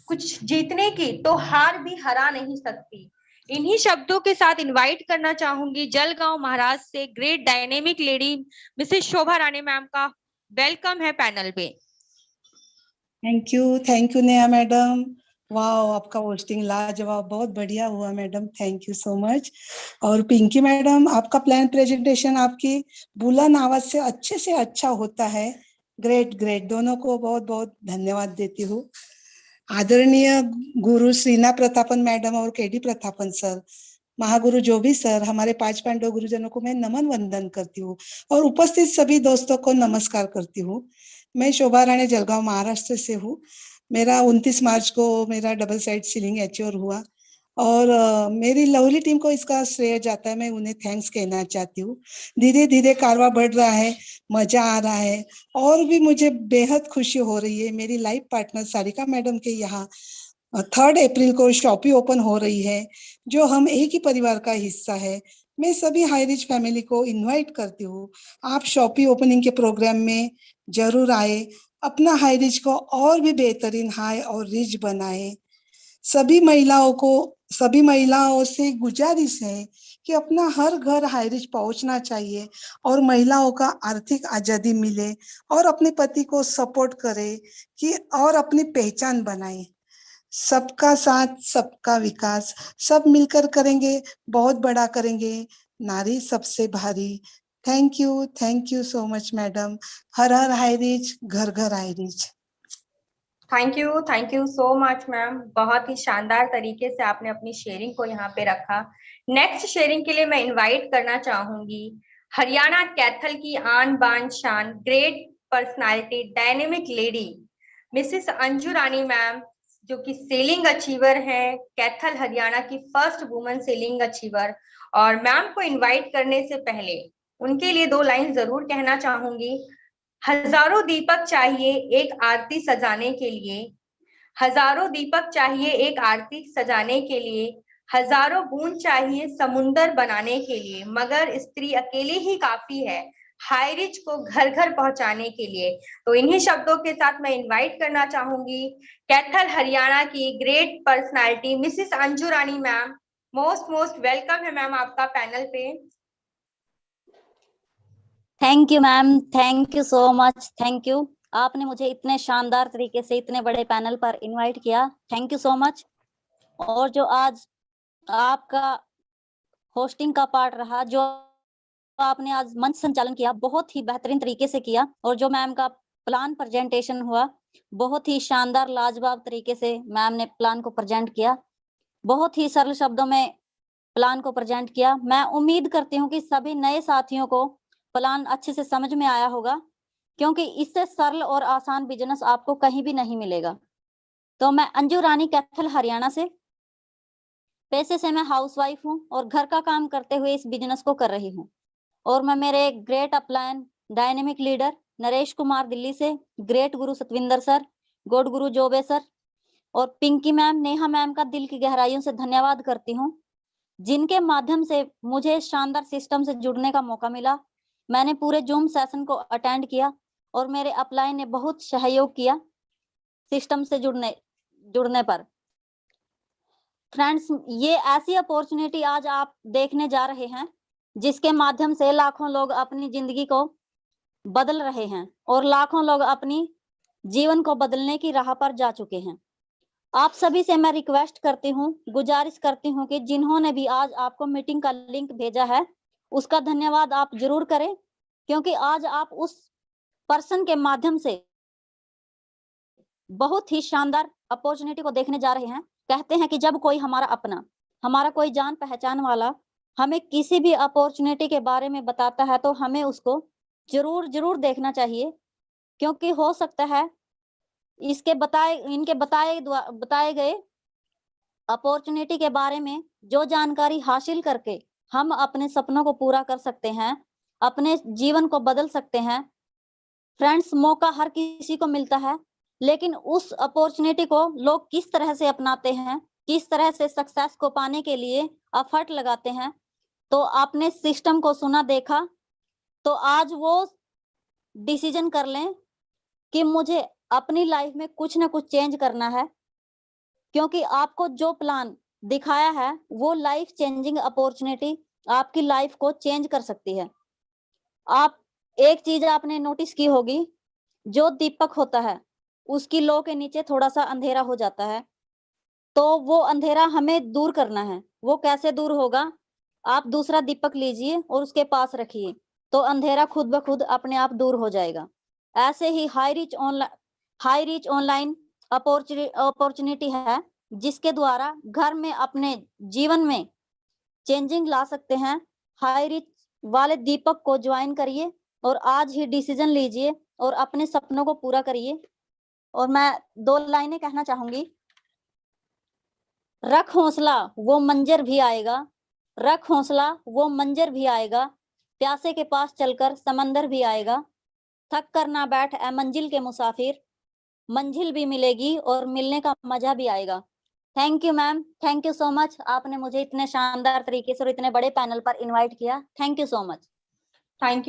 कुछ जीतने की तो हार भी हरा नहीं सकती। इन्हीं शब्दों के साथ इनवाइट करना चाहूंगी जलगांव महाराष्ट्र से great dynamic lady Mrs Shobha Rane ma'am का। वेलकम है पैनल पे। Thank you Neha madam. वाह, आपका होस्टिंग लाजवाब, बहुत बढ़िया हुआ madam, thank you so much. और पिंकी मैडम, आपका प्लान प्रेजेंटेशन आपकी बुलंद आवाज से अच्छे से अच्छा होता है। ग्रेट ग्रेट, दोनों को बहुत बहुत धन्यवाद देती हूँ। आदरणीय गुरु श्रीना प्रतापन मैडम और केडी प्रतापन सर, महागुरु जो भी सर, हमारे 5 पांडव गुरुजनों को मैं नमन वंदन करती हूँ और उपस्थित सभी दोस्तों को नमस्कार करती हूँ। मैं शोभा राणे जलगांव महाराष्ट्र से हूँ। मेरा 29 मार्च को मेरा डबल साइड सीलिंग एच्योर हुआ और मेरी लवली टीम को इसका श्रेय जाता है। मैं उन्हें थैंक्स कहना चाहती हूँ। धीरे धीरे कारवा बढ़ रहा है, मजा आ रहा है और भी मुझे बेहद खुशी हो रही है। मेरी लाइफ पार्टनर सारिका मैडम के यहाँ 3 अप्रैल को शॉपी ओपन हो रही है, जो हम एक ही परिवार का हिस्सा है। मैं सभी हाई रिच फैमिली को इनवाइट करती हूँ, आप शॉपी ओपनिंग के प्रोग्राम में जरूर आए, अपना हाई रिच को और भी बेहतरीन हाई और रिच बनाए। सभी महिलाओं से गुजारिश है कि अपना हर घर हाई रिच पहुंचना चाहिए और महिलाओं का आर्थिक आजादी मिले और अपने पति को सपोर्ट करे कि और अपनी पहचान बनाए। सबका साथ सबका विकास, सब मिलकर करेंगे, बहुत बड़ा करेंगे, नारी सबसे भारी। Thank you so much madam. Her her high rich, घर घर high rich. Thank you so much ma'am. बहुत ही शानदार तरीके से आपने अपनी शेयरिंग को यहाँ पे रखा। नेक्स्ट शेयरिंग के लिए मैं इनवाइट करना चाहूंगी हरियाणा कैथल की आन बान शान, great personality, dynamic lady, Mrs Anju Rani ma'am, जो कि सेलिंग अचीवर हैं, कैथल हरियाणा की फर्स्ट वुमेन सेलिंग अचीवर। और मैम को इनवाइट करने से पहले उनके लिए 2 लाइन जरूर कहना चाहूंगी। हजारों दीपक चाहिए एक आरती सजाने के लिए, हजारों दीपक चाहिए एक आरती सजाने के लिए, हजारों बूंद चाहिए समुंदर बनाने के लिए, मगर स्त्री अकेली ही काफी है हाई रिच को घर घर पहुंचाने के लिए। तो इन्हीं शब्दों के साथ मैं इनवाइट करना चाहूंगी कैथल हरियाणा की great personality Mrs Anju Rani ma'am. Most welcome है मैम आपका पैनल पे। Thank you ma'am, thank you so much, thank you. आपने मुझे इतने शानदार तरीके से इतने बड़े पैनल पर इनवाइट किया, थैंक यू सो मच। और जो आज आपका होस्टिंग का पार्ट रहा, जो आपने आज मंच संचालन किया, बहुत ही बेहतरीन तरीके से किया। और जो मैम का प्लान प्रेजेंटेशन हुआ, बहुत ही शानदार लाजवाब तरीके से मैम ने प्लान को प्रेजेंट किया, बहुत ही सरल शब्दों में प्लान को प्रेजेंट किया। मैं उम्मीद करती हूँ कि सभी नए साथियों को प्लान अच्छे से समझ में आया होगा, क्योंकि इससे सरल और आसान बिजनेस आपको कहीं भी नहीं मिलेगा। तो मैं अंजू रानी कैथल हरियाणा से, पैसे से मैं हाउसवाइफ हूँ और घर का काम करते हुए इस बिजनेस को कर रही हूँ। और मैं मेरे great upline dynamic leader Naresh Kumar Delhi से, ग्रेट गुरु सतविंदर सर, गॉड गुरु जोबे सर और पिंकी मैम, नेहा मैम का दिल की गहराइयों से धन्यवाद करती हूँ, जिनके माध्यम से मुझे शानदार सिस्टम से जुड़ने का मौका मिला। मैंने पूरे जूम सेशन को अटेंड किया और मेरे अपलाइन ने बहुत सहयोग किया सिस्टम से जुड़ने पर। फ्रेंड्स, ये ऐसी अपॉर्चुनिटी आज आप देखने जा रहे हैं, जिसके माध्यम से लाखों लोग अपनी जिंदगी को बदल रहे हैं और लाखों लोग अपनी जीवन को बदलने की राह पर जा चुके हैं। आप सभी से मैं रिक्वेस्ट करती हूँ, गुजारिश करती हूँ कि जिन्होंने भी आज आपको मीटिंग का लिंक भेजा है, उसका धन्यवाद आप जरूर करें, क्योंकि आज आप उस पर्सन के माध्यम से बहुत ही शानदार अपॉर्चुनिटी को देखने जा रहे हैं। कहते हैं कि जब कोई हमारा अपना, हमारा कोई जान पहचान वाला हमें किसी भी अपॉर्चुनिटी के बारे में बताता है, तो हमें उसको जरूर देखना चाहिए, क्योंकि हो सकता है इनके बताए गए अपॉर्चुनिटी के बारे में जो जानकारी हासिल करके हम अपने सपनों को पूरा कर सकते हैं, अपने जीवन को बदल सकते हैं। फ्रेंड्स, मौका हर किसी को मिलता है, लेकिन उस अपॉर्चुनिटी को लोग किस तरह से अपनाते हैं, किस तरह से सक्सेस को पाने के लिए एफर्ट लगाते हैं। तो आपने सिस्टम को सुना, देखा, तो आज वो डिसीजन कर लें कि मुझे अपनी लाइफ में कुछ ना कुछ चेंज करना है, क्योंकि आपको जो प्लान दिखाया है वो लाइफ चेंजिंग अपॉर्चुनिटी आपकी लाइफ को चेंज कर सकती है। आप एक चीज आपने नोटिस की होगी, जो दीपक होता है उसकी लो के नीचे थोड़ा सा अंधेरा हो जाता है, तो वो अंधेरा हमें दूर करना है। वो कैसे दूर होगा? आप दूसरा दीपक लीजिए और उसके पास रखिए, तो अंधेरा खुद ब खुद अपने आप दूर हो जाएगा। ऐसे ही हाई रिच ऑनलाइन अपॉर्चुनिटी है, जिसके द्वारा घर में अपने जीवन में चेंजिंग ला सकते हैं। हाई रिच वाले दीपक को ज्वाइन करिए और आज ही डिसीजन लीजिए और अपने सपनों को पूरा करिए। और मैं 2 लाइनें कहना चाहूंगी। रख हौसला वो मंजर भी आएगा, रख हौसला वो मंजर भी आएगा, प्यासे के पास चलकर समंदर भी आएगा, थक कर ना बैठ ए मंजिल के मुसाफिर, मंजिल भी मिलेगी और मिलने का मजा भी आएगा। Thank you ma'am, thank you so much. आपने मुझे इतने शानदार तरीके से और इतने बड़े पैनल पर इनवाइट किया। Thank you so much. Thank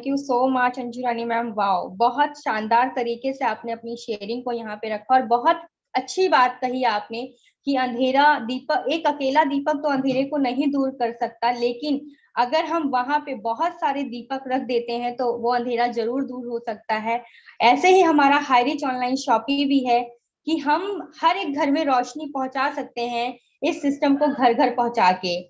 you so much Anju Rani ma'am. Wow, बहुत शानदार तरीके से आपने अपनी शेयरिंग को यहाँ पे रखा और बहुत अच्छी बात कही आपने कि अंधेरा दीपक, एक अकेला दीपक तो अंधेरे को नहीं दूर कर सकता, लेकिन अगर हम वहां पे बहुत सारे दीपक रख देते हैं तो वो अंधेरा जरूर दूर हो सकता है। ऐसे ही हमारा हाई रिच ऑनलाइन शॉपिंग भी है कि हम हर एक घर में रोशनी पहुंचा सकते हैं इस सिस्टम को घर घर पहुंचा के।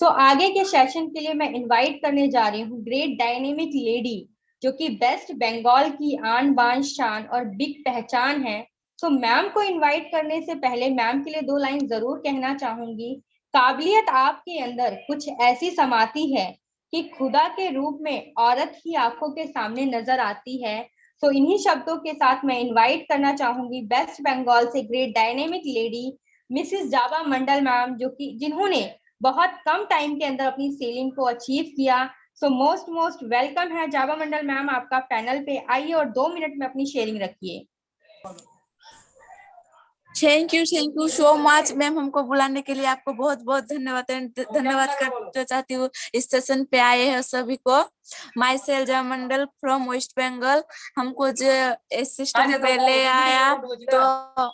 तो आगे के सेशन के लिए मैं इनवाइट करने जा रही हूँ ग्रेट डायनेमिक लेडी, जो कि वेस्ट बंगाल की आन बान शान और बिग पहचान है। तो मैम को इनवाइट करने से पहले मैम के लिए 2 लाइन जरूर कहना चाहूंगी। काबिलियत आपके अंदर कुछ ऐसी समाती है कि खुदा के रूप में औरत ही आंखों के सामने नजर आती है। तो इन्हीं शब्दों के साथ मैं इनवाइट करना चाहूंगी वेस्ट बंगाल से ग्रेट डायनेमिक लेडी मिसिस जावा मंडल मैम, जो कि जिन्होंने बहुत कम टाइम के अंदर अपनी सेलिंग को अचीव किया। सो मोस्ट वेलकम है जावा मंडल मैम आपका पैनल पे। आइए और 2 मिनट में अपनी शेयरिंग रखिए। Thank you so much ma'am. हमको बुलाने के लिए आपको बहुत बहुत धन्यवाद करना चाहती हूँ। इस सेशन पे आए हैं सभी को। Myself Jaya Mandal from West Bengal. हमको जो इस सिस्टम पे ले आया तो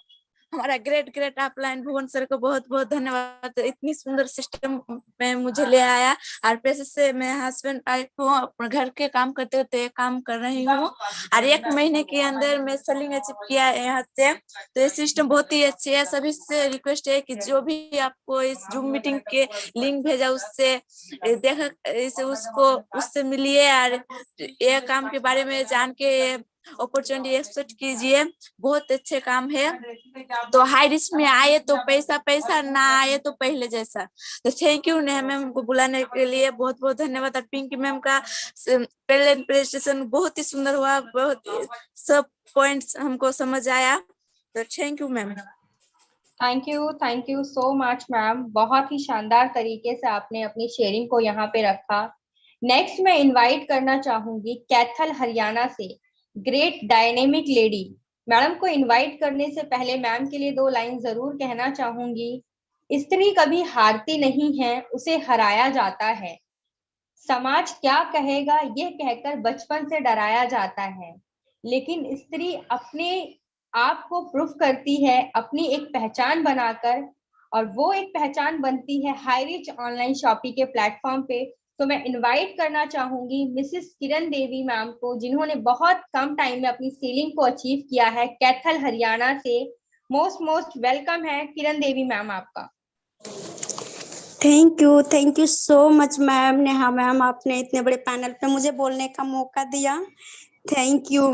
हमारा ग्रेट अपलाइन भुवन सर को बहुत बहुत धन्यवाद। इतनी सुंदर सिस्टम में मुझे ले आया। और पैसे से मैं हस्बैंड वाइफ हूँ, अपने घर के काम करते होते काम कर रही हूँ और 1 महीने के अंदर मैं सेलिंग अचीव किया है यहाँ से। तो ये सिस्टम बहुत ही अच्छी है। सभी से रिक्वेस्ट है कि जो भी आपको इस जूम मीटिंग के लिंक भेजा उससे उससे मिलिए और ये काम के बारे में जान के अपॉर्चुनिटी एक्सेप्ट कीजिए। बहुत अच्छे काम है। तो हाई रिस्क में आए तो पैसा ना आए तो पहले जैसा। तो थैंक यू नेहा मैम को बुलाने के लिए बहुत बहुत धन्यवाद। और पिंकी मैम का प्रेजेंटेशन बहुत ही सुंदर हुआ। बहुत सब पॉइंट्स हमको समझ आया। तो thank you ma'am. Thank you so much ma'am. बहुत ही शानदार तरीके से आपने अपनी शेयरिंग को यहाँ पे रखा। नेक्स्ट मैं इनवाइट करना चाहूंगी कैथल हरियाणा से ग्रेट डायनेमिक लेडी मैडम को। इनवाइट करने से पहले मैम के लिए 2 लाइन जरूर कहना चाहूंगी। स्त्री कभी हारती नहीं है, उसे हराया जाता है। समाज क्या कहेगा यह कहकर बचपन से डराया जाता है, लेकिन स्त्री अपने आप को प्रूफ करती है अपनी एक पहचान बनाकर, और वो एक पहचान बनती है हाई रिच ऑनलाइन शॉपिंग के प्लेटफॉर्म पे। तो मैं इनवाइट करना चाहूंगी मिसिस किरण देवी मैम को, जिन्होंने बहुत कम टाइम में अपनी सेलिंग को अचीव किया है, कैथल हरियाणा से। मोस्ट वेलकम है किरण देवी मैम आपका। Thank you so much ma'am Neha ma'am. आपने इतने बड़े पैनल पे मुझे बोलने का मौका दिया। Thank you.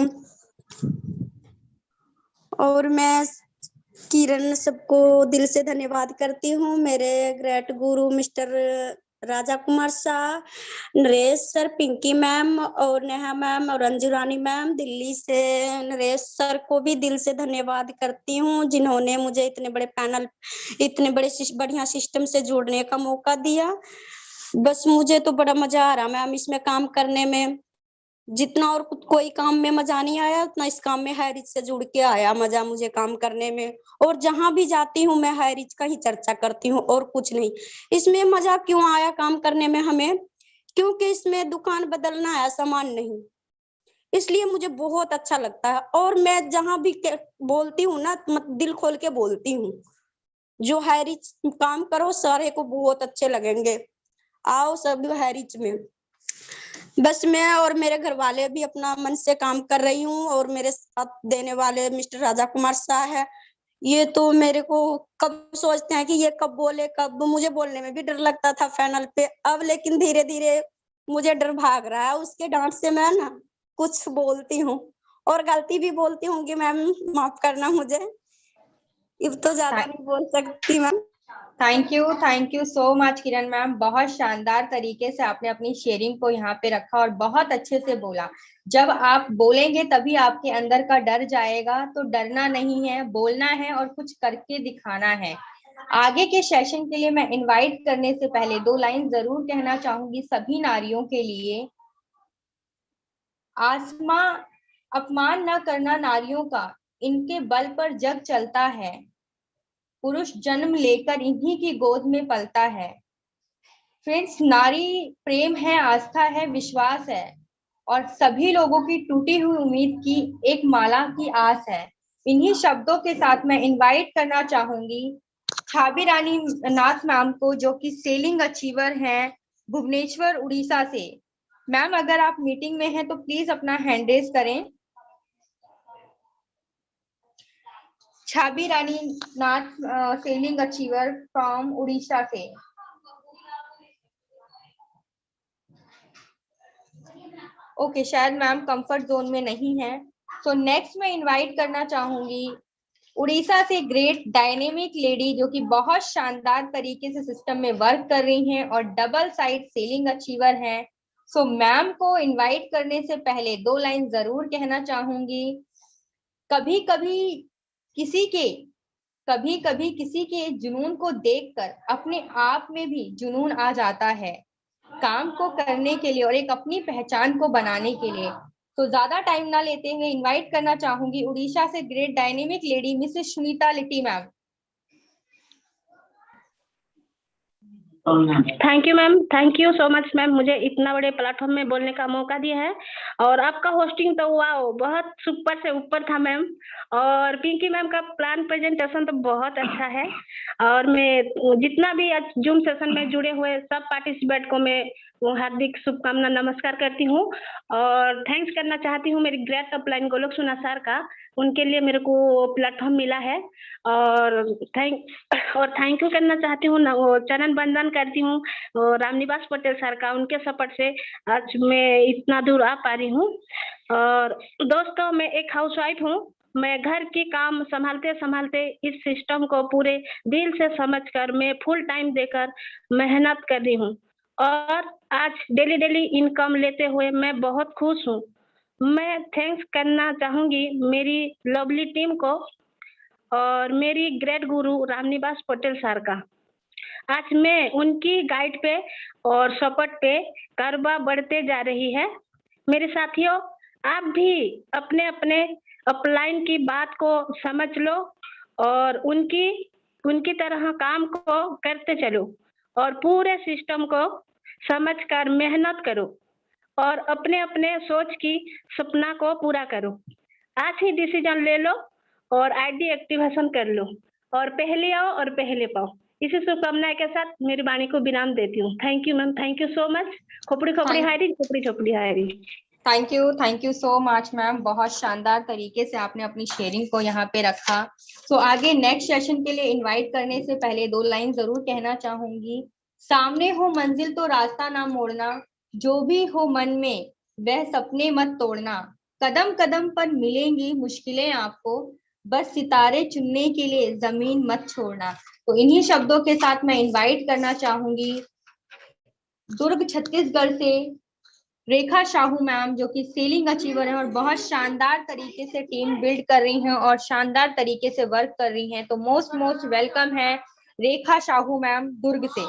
और मैं किरण सबको दिल से धन्यवाद करती हूँ। मेरे ग्रेट गुरु mister Raja Kumar Shah, Naresh sir, Pinky ma'am और नेहा मैम और अंजू रानी मैम, दिल्ली से नरेश सर को भी दिल से धन्यवाद करती हूँ, जिन्होंने मुझे इतने बड़े पैनल, इतने बड़े बढ़िया सिस्टम से जुड़ने का मौका दिया। बस मुझे तो बड़ा मजा आ रहा मैम इसमें काम करने में। जितना और कोई काम में मजा नहीं आया, उतना इस काम में हाईरिच से जुड़ के आया मजा मुझे काम करने में। और जहां भी जाती हूँ मैं हाईरिच का ही चर्चा करती हूँ और कुछ नहीं। इसमें मजा क्यों आया काम करने में हमें? क्योंकि इसमें दुकान बदलना है, सामान नहीं। इसलिए मुझे बहुत अच्छा लगता है। और मैं जहां भी बोलती हूँ ना, दिल खोल के बोलती हूँ, जो हाईरिच काम करो सारे को बहुत अच्छे लगेंगे। आओ सब हाईरिच में। बस मैं और मेरे घर वाले भी अपना मन से काम कर रही हूँ। और मेरे साथ देने वाले मिस्टर राजा कुमार शाह है, ये तो मेरे को कब सोचते हैं कि ये कब बोले कब। मुझे बोलने में भी डर लगता था पैनल पे, अब लेकिन धीरे धीरे मुझे डर भाग रहा है उसके डांट से। मैं ना कुछ बोलती हूँ और गलती भी बोलती हूँ कि मैम माफ करना मुझे। अब तो ज्यादा नहीं बोल सकती ma'am. Thank you so much Kiran ma'am. बहुत शानदार तरीके से आपने अपनी शेयरिंग को यहाँ पे रखा और बहुत अच्छे से बोला। जब आप बोलेंगे तभी आपके अंदर का डर जाएगा। तो डरना नहीं है, बोलना है और कुछ करके दिखाना है। आगे के सेशन के लिए मैं इनवाइट करने से पहले 2 लाइन जरूर कहना चाहूंगी सभी नारियों के लिए। आसमां अपमान न करना नारियों का, इनके बल पर जग चलता है। पुरुष जन्म लेकर इन्हीं की गोद में पलता है। फ्रेंड्स, नारी प्रेम है, आस्था है, विश्वास है और सभी लोगों की टूटी हुई उम्मीद की एक माला की आस है। इन्हीं शब्दों के साथ मैं इनवाइट करना चाहूंगी छाबी रानी नाथ मैम को, जो कि सेलिंग अचीवर हैं भुवनेश्वर उड़ीसा से। मैम, अगर आप मीटिंग में हैं तो प्लीज अपना हैंड रेज करें। छाबी रानी नाथ सेलिंग अचीवर फ्रॉम उड़ीसा से। ओके, शायद मैम कंफर्ट जोन में नहीं है। तो नेक्स्ट मैं इनवाइट करना चाहूंगी उड़ीसा से ग्रेट डायनेमिक लेडी, जो कि बहुत शानदार तरीके से सिस्टम में वर्क कर रही हैं और डबल साइड सेलिंग अचीवर हैं। सो मैम को इनवाइट करने से पहले 2 लाइन जरूर कहना चाहूंगी। कभी कभी किसी के जुनून को देखकर अपने आप में भी जुनून आ जाता है, काम को करने के लिए और एक अपनी पहचान को बनाने के लिए। तो ज्यादा टाइम ना लेते हुए इनवाइट करना चाहूंगी उड़ीसा से great dynamic lady Mrs Sunita litti ma'am. Thank you ma'am, thank you so much ma'am, मुझे इतना बड़े प्लेटफॉर्म में बोलने का मौका दिया है। और आपका होस्टिंग तो वाओ, बहुत सुपर से ऊपर था मैम। और पिंकी मैम का प्लान प्रेजेंटेशन तो बहुत अच्छा है। और मैं जितना भी आज जूम सेशन में जुड़े हुए सब पार्टिसिपेंट को मैं हार्दिक शुभकामना नमस्कार करती हूँ। और थैंक्स करना चाहती हूँ मेरी ग्रेट अपलाइन गोलोक सुना सर का, उनके लिए मेरे को प्लेटफॉर्म मिला है। और थैंक यू करना चाहती हूँ, चरण बंदन करती हूँ रामनिवास पटेल सर का, उनके सपोर्ट से आज मैं इतना दूर आ पा रही हूँ। और दोस्तों, मैं एक हाउसवाइफ हूँ। मैं घर के काम संभालते संभालते इस सिस्टम को पूरे दिल से समझकर मैं फुल टाइम देकर मेहनत कर रही हूँ और आज डेली इनकम लेते हुए मैं बहुत खुश हूँ। मैं थैंक्स करना चाहूंगी मेरी लवली टीम को और मेरी ग्रेट गुरु रामनिवास पटेल सर का। आज मैं उनकी गाइड पे और सपोर्ट पे करवा बढ़ते जा रही है। मेरे साथियों, आप भी अपने अपने अपलाइन की बात को समझ लो और उनकी तरह काम को करते चलो और पूरे सिस्टम को समझकर मेहनत करो और अपने अपने सोच की सपना को पूरा करो। आज ही डिसीजन ले लो और आईडी एक्टिवेशन कर लो और पहले आओ और पहले पाओ। इसी शुभकामना के साथ मेरी वाणी को विराम देती हूँ। Thank you ma'am, thank you so much. खोपड़ी खोपड़ी हायरी, खोपड़ी खोपड़ी हायरी। Thank you so much ma'am, बहुत शानदार तरीके से आपने अपनी शेयरिंग को यहाँ पे रखा। तो आगे नेक्स्ट सेशन के लिए इनवाइट करने से पहले 2 लाइन जरूर कहना चाहूंगी। सामने हो मंजिल तो रास्ता ना मोड़ना, जो भी हो मन में वह सपने मत तोड़ना, कदम कदम पर मिलेंगी मुश्किलें आपको, बस सितारे चुनने के लिए जमीन मत छोड़ना। तो इन्हीं शब्दों के साथ मैं इनवाइट करना चाहूंगी दुर्ग छत्तीसगढ़ से रेखा साहू मैम, जो कि सेलिंग अचीवर है और बहुत शानदार तरीके से टीम बिल्ड कर रही हैं और शानदार तरीके से वर्क कर रही हैं। तो मोस्ट वेलकम है रेखा साहू मैम दुर्ग से।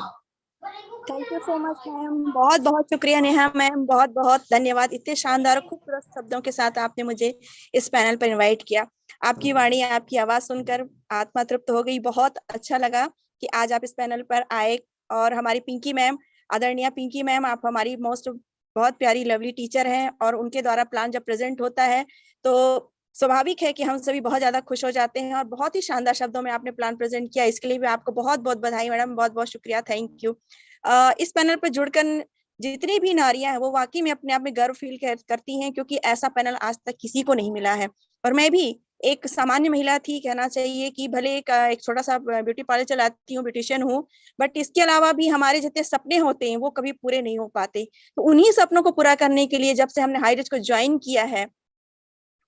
Thank you so much ma'am, बहुत बहुत शुक्रिया नेहा मैम, बहुत बहुत धन्यवाद। इतने शानदार खूबसूरत शब्दों के साथ आपने मुझे इस पैनल पर इनवाइट किया। आपकी वाणी, आपकी आवाज सुनकर आत्मा तृप्त हो गई। बहुत अच्छा लगा कि आज आप इस पैनल पर आए। और हमारी पिंकी मैम, आदरणीय पिंकी मैम, आप हमारी बहुत प्यारी लवली टीचर हैं और उनके द्वारा प्लान जब प्रेजेंट होता है तो स्वाभाविक है कि हम सभी बहुत ज्यादा खुश हो जाते हैं। और बहुत ही शानदार शब्दों में आपने प्लान प्रेजेंट किया, इसके लिए भी आपको बहुत बहुत बधाई मैडम, बहुत बहुत शुक्रिया, थैंक यू। इस पैनल पर जुड़कर जितनी भी नारियां हैं वो वाकई में अपने आप में गर्व फील करती हैं, क्योंकि ऐसा पैनल आज तक किसी को नहीं मिला है। और मैं भी एक सामान्य महिला थी, कहना चाहिए कि भले एक छोटा सा ब्यूटी पार्लर चलाती हूँ, ब्यूटिशियन हूँ, बट इसके अलावा भी हमारे जितने सपने होते हैं वो कभी पूरे नहीं हो पाते। तो उन्हीं सपनों को पूरा करने के लिए जब से हमने हाईरिच को ज्वाइन किया है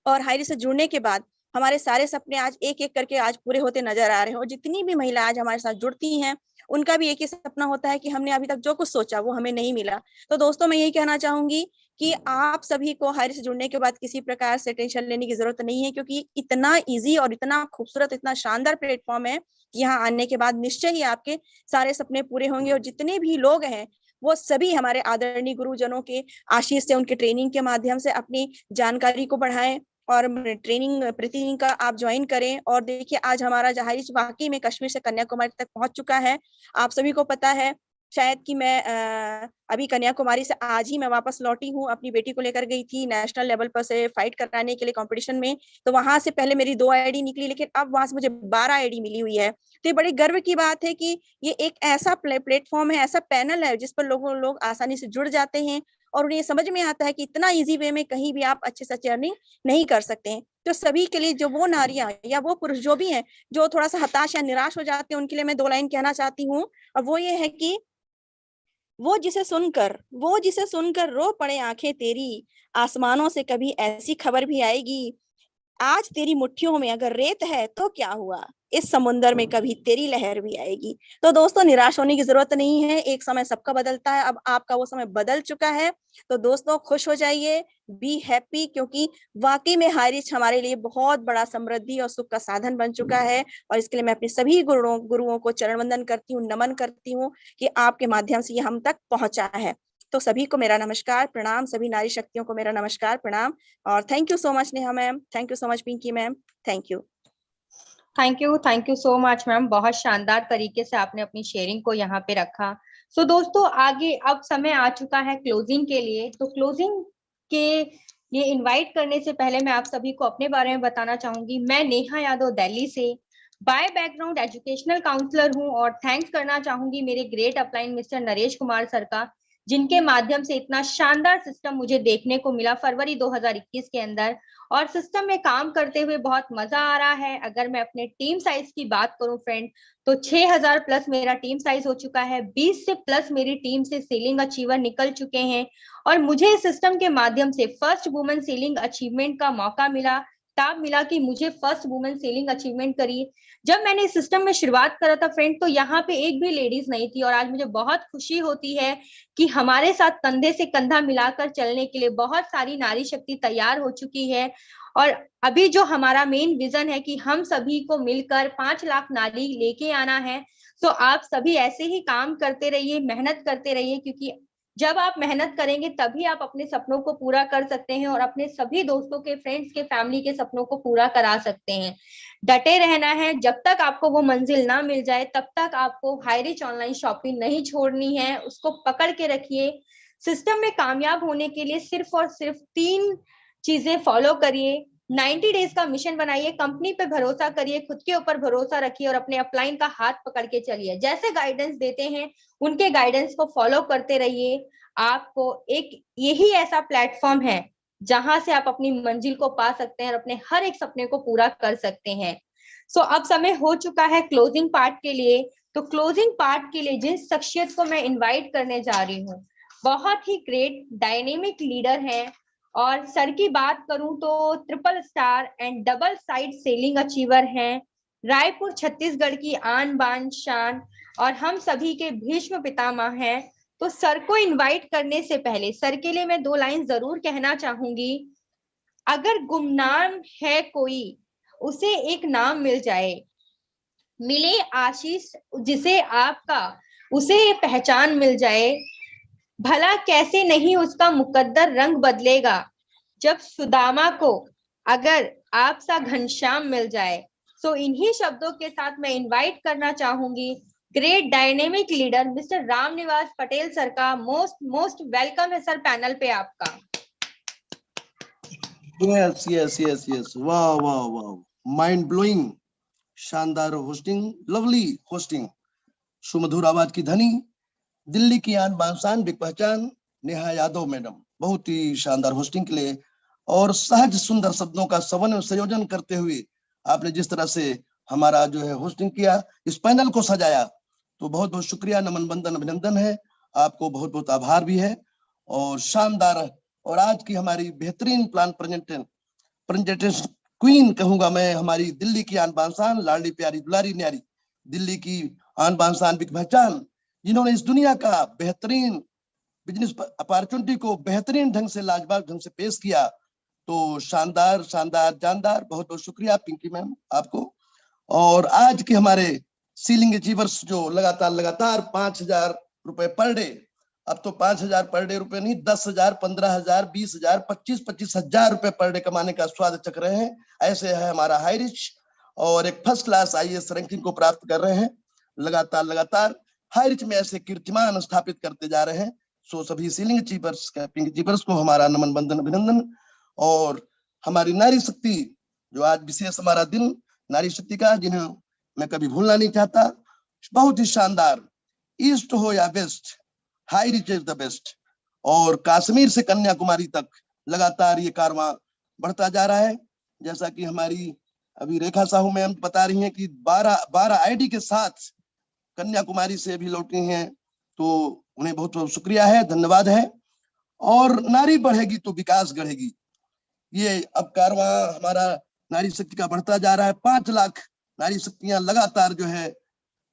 और हाईरिच से जुड़ने के बाद हमारे सारे सपने आज एक एक करके आज पूरे होते नजर आ रहे हैं। और जितनी भी महिला आज हमारे साथ जुड़ती हैं उनका भी एक ही सपना होता है कि हमने अभी तक जो कुछ सोचा वो हमें नहीं मिला। तो दोस्तों, मैं यही कहना चाहूंगी कि आप सभी को हाईरिच से जुड़ने के बाद किसी प्रकार से टेंशन लेने की जरूरत नहीं है, क्योंकि इतना इजी और इतना खूबसूरत, इतना शानदार प्लेटफॉर्म है कि यहाँ आने के बाद निश्चय ही आपके सारे सपने पूरे होंगे। और जितने भी लोग हैं वो सभी हमारे आदरणीय गुरुजनों के आशीष से, उनके ट्रेनिंग के माध्यम से अपनी जानकारी को बढ़ाएं और ट्रेनिंग प्रतिदिन का आप ज्वाइन करें। और देखिए आज हमारा जहाज वाकई में कश्मीर से कन्याकुमारी तक पहुंच चुका है। आप सभी को पता है शायद कि मैं अभी कन्याकुमारी से आज ही मैं वापस लौटी हूँ। अपनी बेटी को लेकर गई थी नेशनल लेवल पर से फाइट कराने के लिए कंपटीशन में, तो वहां से पहले मेरी 2 आईडी निकली, लेकिन अब वहां से मुझे 12 आईडी मिली हुई है। तो ये बड़ी गर्व की बात है कि ये एक ऐसा प्लेटफॉर्म है, ऐसा पैनल है जिस पर लोग आसानी से जुड़ जाते हैं और उन्हें समझ में आता है कि इतना इजी वे में कहीं भी आप अच्छे से अर्निंग नहीं कर सकते हैं। तो सभी के लिए, जो वो नारियां या वो पुरुष जो भी हैं जो थोड़ा सा हताश या निराश हो जाते हैं, उनके लिए मैं 2 लाइन कहना चाहती हूँ। और वो ये है कि वो जिसे सुनकर रो पड़े आंखें तेरी, आसमानों से कभी ऐसी खबर भी आएगी। आज तेरी मुट्ठियों में अगर रेत है तो क्या हुआ, इस समुंदर में कभी तेरी लहर भी आएगी। तो दोस्तों निराश होने की जरूरत नहीं है, एक समय सबका बदलता है, अब आपका वो समय बदल चुका है। तो दोस्तों खुश हो जाइए, बी हैप्पी, क्योंकि वाकई में हाई रिच हमारे लिए बहुत बड़ा समृद्धि और सुख का साधन बन चुका है। और इसके लिए मैं अपने सभी गुरुओं को चरण वंदन करती हूँ, नमन करती हूँ कि आपके माध्यम से ये हम तक पहुंचा है। तो सभी को मेरा नमस्कार प्रणाम, सभी नारी शक्तियों को मेरा नमस्कार प्रणाम। और thank you so much Neha ma'am, thank you so much Pinky ma'am, thank you. Thank you so much ma'am. बहुत शानदार तरीके से आपने अपनी शेयरिंग को यहाँ पे रखा। सो दोस्तों आगे अब समय आ चुका है क्लोजिंग के लिए। तो क्लोजिंग के लिए इनवाइट करने से पहले मैं आप सभी को अपने बारे में बताना चाहूंगी। मैं नेहा यादव दिल्ली से बाय बैकग्राउंड एजुकेशनल काउंसलर हूँ और थैंक्स करना चाहूंगी मेरे great upline mister Naresh Kumar sir का, जिनके माध्यम से इतना शानदार सिस्टम मुझे देखने को मिला फरवरी 2021 के अंदर। और सिस्टम में काम करते हुए बहुत मजा आ रहा है। अगर मैं अपने टीम साइज की बात करूं फ्रेंड, तो 6000 प्लस मेरा टीम साइज हो चुका है। 20 से प्लस मेरी टीम से सेलिंग अचीवर निकल चुके हैं और मुझे इस सिस्टम के माध्यम से फर्स्ट वुमेन सेलिंग अचीवमेंट का मौका मिला, किताब मिला कि मुझे फर्स्ट वुमेन सेलिंग अचीवमेंट करी। जब मैंने इस सिस्टम में शुरुआत करा था फ्रेंड, तो यहाँ पे एक भी लेडीज नहीं थी और आज मुझे बहुत खुशी होती है कि हमारे साथ कंधे से कंधा मिलाकर चलने के लिए बहुत सारी नारी शक्ति तैयार हो चुकी है। और अभी जो हमारा मेन विजन है कि हम सभी को मिलकर 5 लाख नारी लेके आना है। तो आप सभी ऐसे ही काम करते रहिए, मेहनत करते रहिए, क्योंकि जब आप मेहनत करेंगे तभी आप अपने सपनों को पूरा कर सकते हैं और अपने सभी दोस्तों के, फ्रेंड्स के, फैमिली के सपनों को पूरा करा सकते हैं। डटे रहना है, जब तक आपको वो मंजिल ना मिल जाए तब तक आपको हाई रिच ऑनलाइन शॉपिंग नहीं छोड़नी है, उसको पकड़ के रखिए। सिस्टम में कामयाब होने के लिए सिर्फ और सिर्फ 3 चीजें फॉलो करिए। 90 डेज का मिशन बनाइए, कंपनी पे भरोसा करिए, खुद के ऊपर भरोसा रखिए और अपने अपलाइन का हाथ पकड़ के चलिए। जैसे गाइडेंस देते हैं उनके गाइडेंस को फॉलो करते रहिए। आपको एक यही ऐसा प्लेटफॉर्म है जहां से आप अपनी मंजिल को पा सकते हैं और अपने हर एक सपने को पूरा कर सकते हैं। सो अब समय हो चुका है क्लोजिंग पार्ट के लिए। तो क्लोजिंग पार्ट के लिए जिस शख्सियत को मैं इनवाइट करने जा रही हूँ, बहुत ही ग्रेट डायनेमिक लीडर हैं। और सर की बात करूं तो triple star and double side selling achiever हैं, रायपुर छत्तीसगढ़ की आन बान शान और हम सभी के भीष्म पितामह हैं। तो सर को इनवाइट करने से पहले सर के लिए मैं 2 लाइन जरूर कहना चाहूंगी। अगर गुमनाम है कोई, उसे एक नाम मिल जाए, मिले आशीष जिसे आपका, उसे पहचान मिल जाए। भला कैसे नहीं उसका मुकद्दर रंग बदलेगा, जब सुदामा को अगर आप सा घनश्याम मिल जाए। सो इन्हीं शब्दों के साथ मैं इनवाइट करना चाहूंगी great dynamic leader mister Ramniwas Patel sir का। मोस्ट वेलकम है सर पैनल पे आपका। यस वाह वाह वाह, माइंड ब्लोइंग, शानदार होस्टिंग, लवली होस्टिंग, सुमधुर आवाज की धनी, दिल्ली की आन बान शान बिग पहचान नेहा यादव मैडम, बहुत ही शानदार होस्टिंग के लिए और सहज सुंदर शब्दों का संयोजन करते हुए आपने जिस तरह से हमारा जो है होस्टिंग किया, इस पैनल को सजाया, तो बहुत बहुत शुक्रिया, नमन बंदन अभिनंदन है आपको, बहुत बहुत आभार भी है। और शानदार, और आज की हमारी बेहतरीन प्लान प्रेजेंटेशन क्वीन कहूंगा मैं, हमारी दिल्ली की आन बान शान, लाडली प्यारी दुलारी न्यारी, दिल्ली की आन बान शान बिग पहचान, जिन्होंने इस दुनिया का बेहतरीन बिजनेस अपॉर्चुनिटी को बेहतरीन ढंग से, लाजवाब ढंग से पेश किया। तो शानदार शानदार जानदार, बहुत बहुत शुक्रिया पिंकी मैम आपको। और आज के हमारे सीलिंग अचीवर्स जो लगातार 5000 रुपए पर डे अब तो 5,000 पर डे रुपए नहीं, 10,000, 15,000, 20,000, 25,000 रुपए पर डे कमाने का स्वाद चख रहे हैं। ऐसे है हमारा हाई रिच, और एक फर्स्ट क्लास IAS रैंकिंग को प्राप्त कर रहे हैं। लगातार हाई रिच में ऐसे कीर्तिमान स्थापित करते जा रहे हैं। सो सभी सीलिंग चीपर्स, कैपिंग चीपर्स को हमारा नमन बंदन अभिनंदन। और हमारी नारी शक्ति, जो आज विशेष हमारा दिन नारी शक्ति का, जिन्हें मैं कभी भूलना नहीं चाहता, बहुत ही शानदार। ईस्ट हो या west, Hi Rich is the best. और कश्मीर से कन्याकुमारी तक लगातार ये कारवां बढ़ता जा रहा है। जैसा कि हमारी अभी रेखा साहू मैम बता रही हैं कि 12 ID के साथ कन्याकुमारी से भी लौटी हैं, तो उन्हें बहुत बहुत शुक्रिया है, धन्यवाद है। और नारी बढ़ेगी तो विकास गढ़ेगी। ये अब कारवां हमारा नारी शक्ति का बढ़ता जा रहा है। 5 लाख नारी शक्तियां लगातार जो है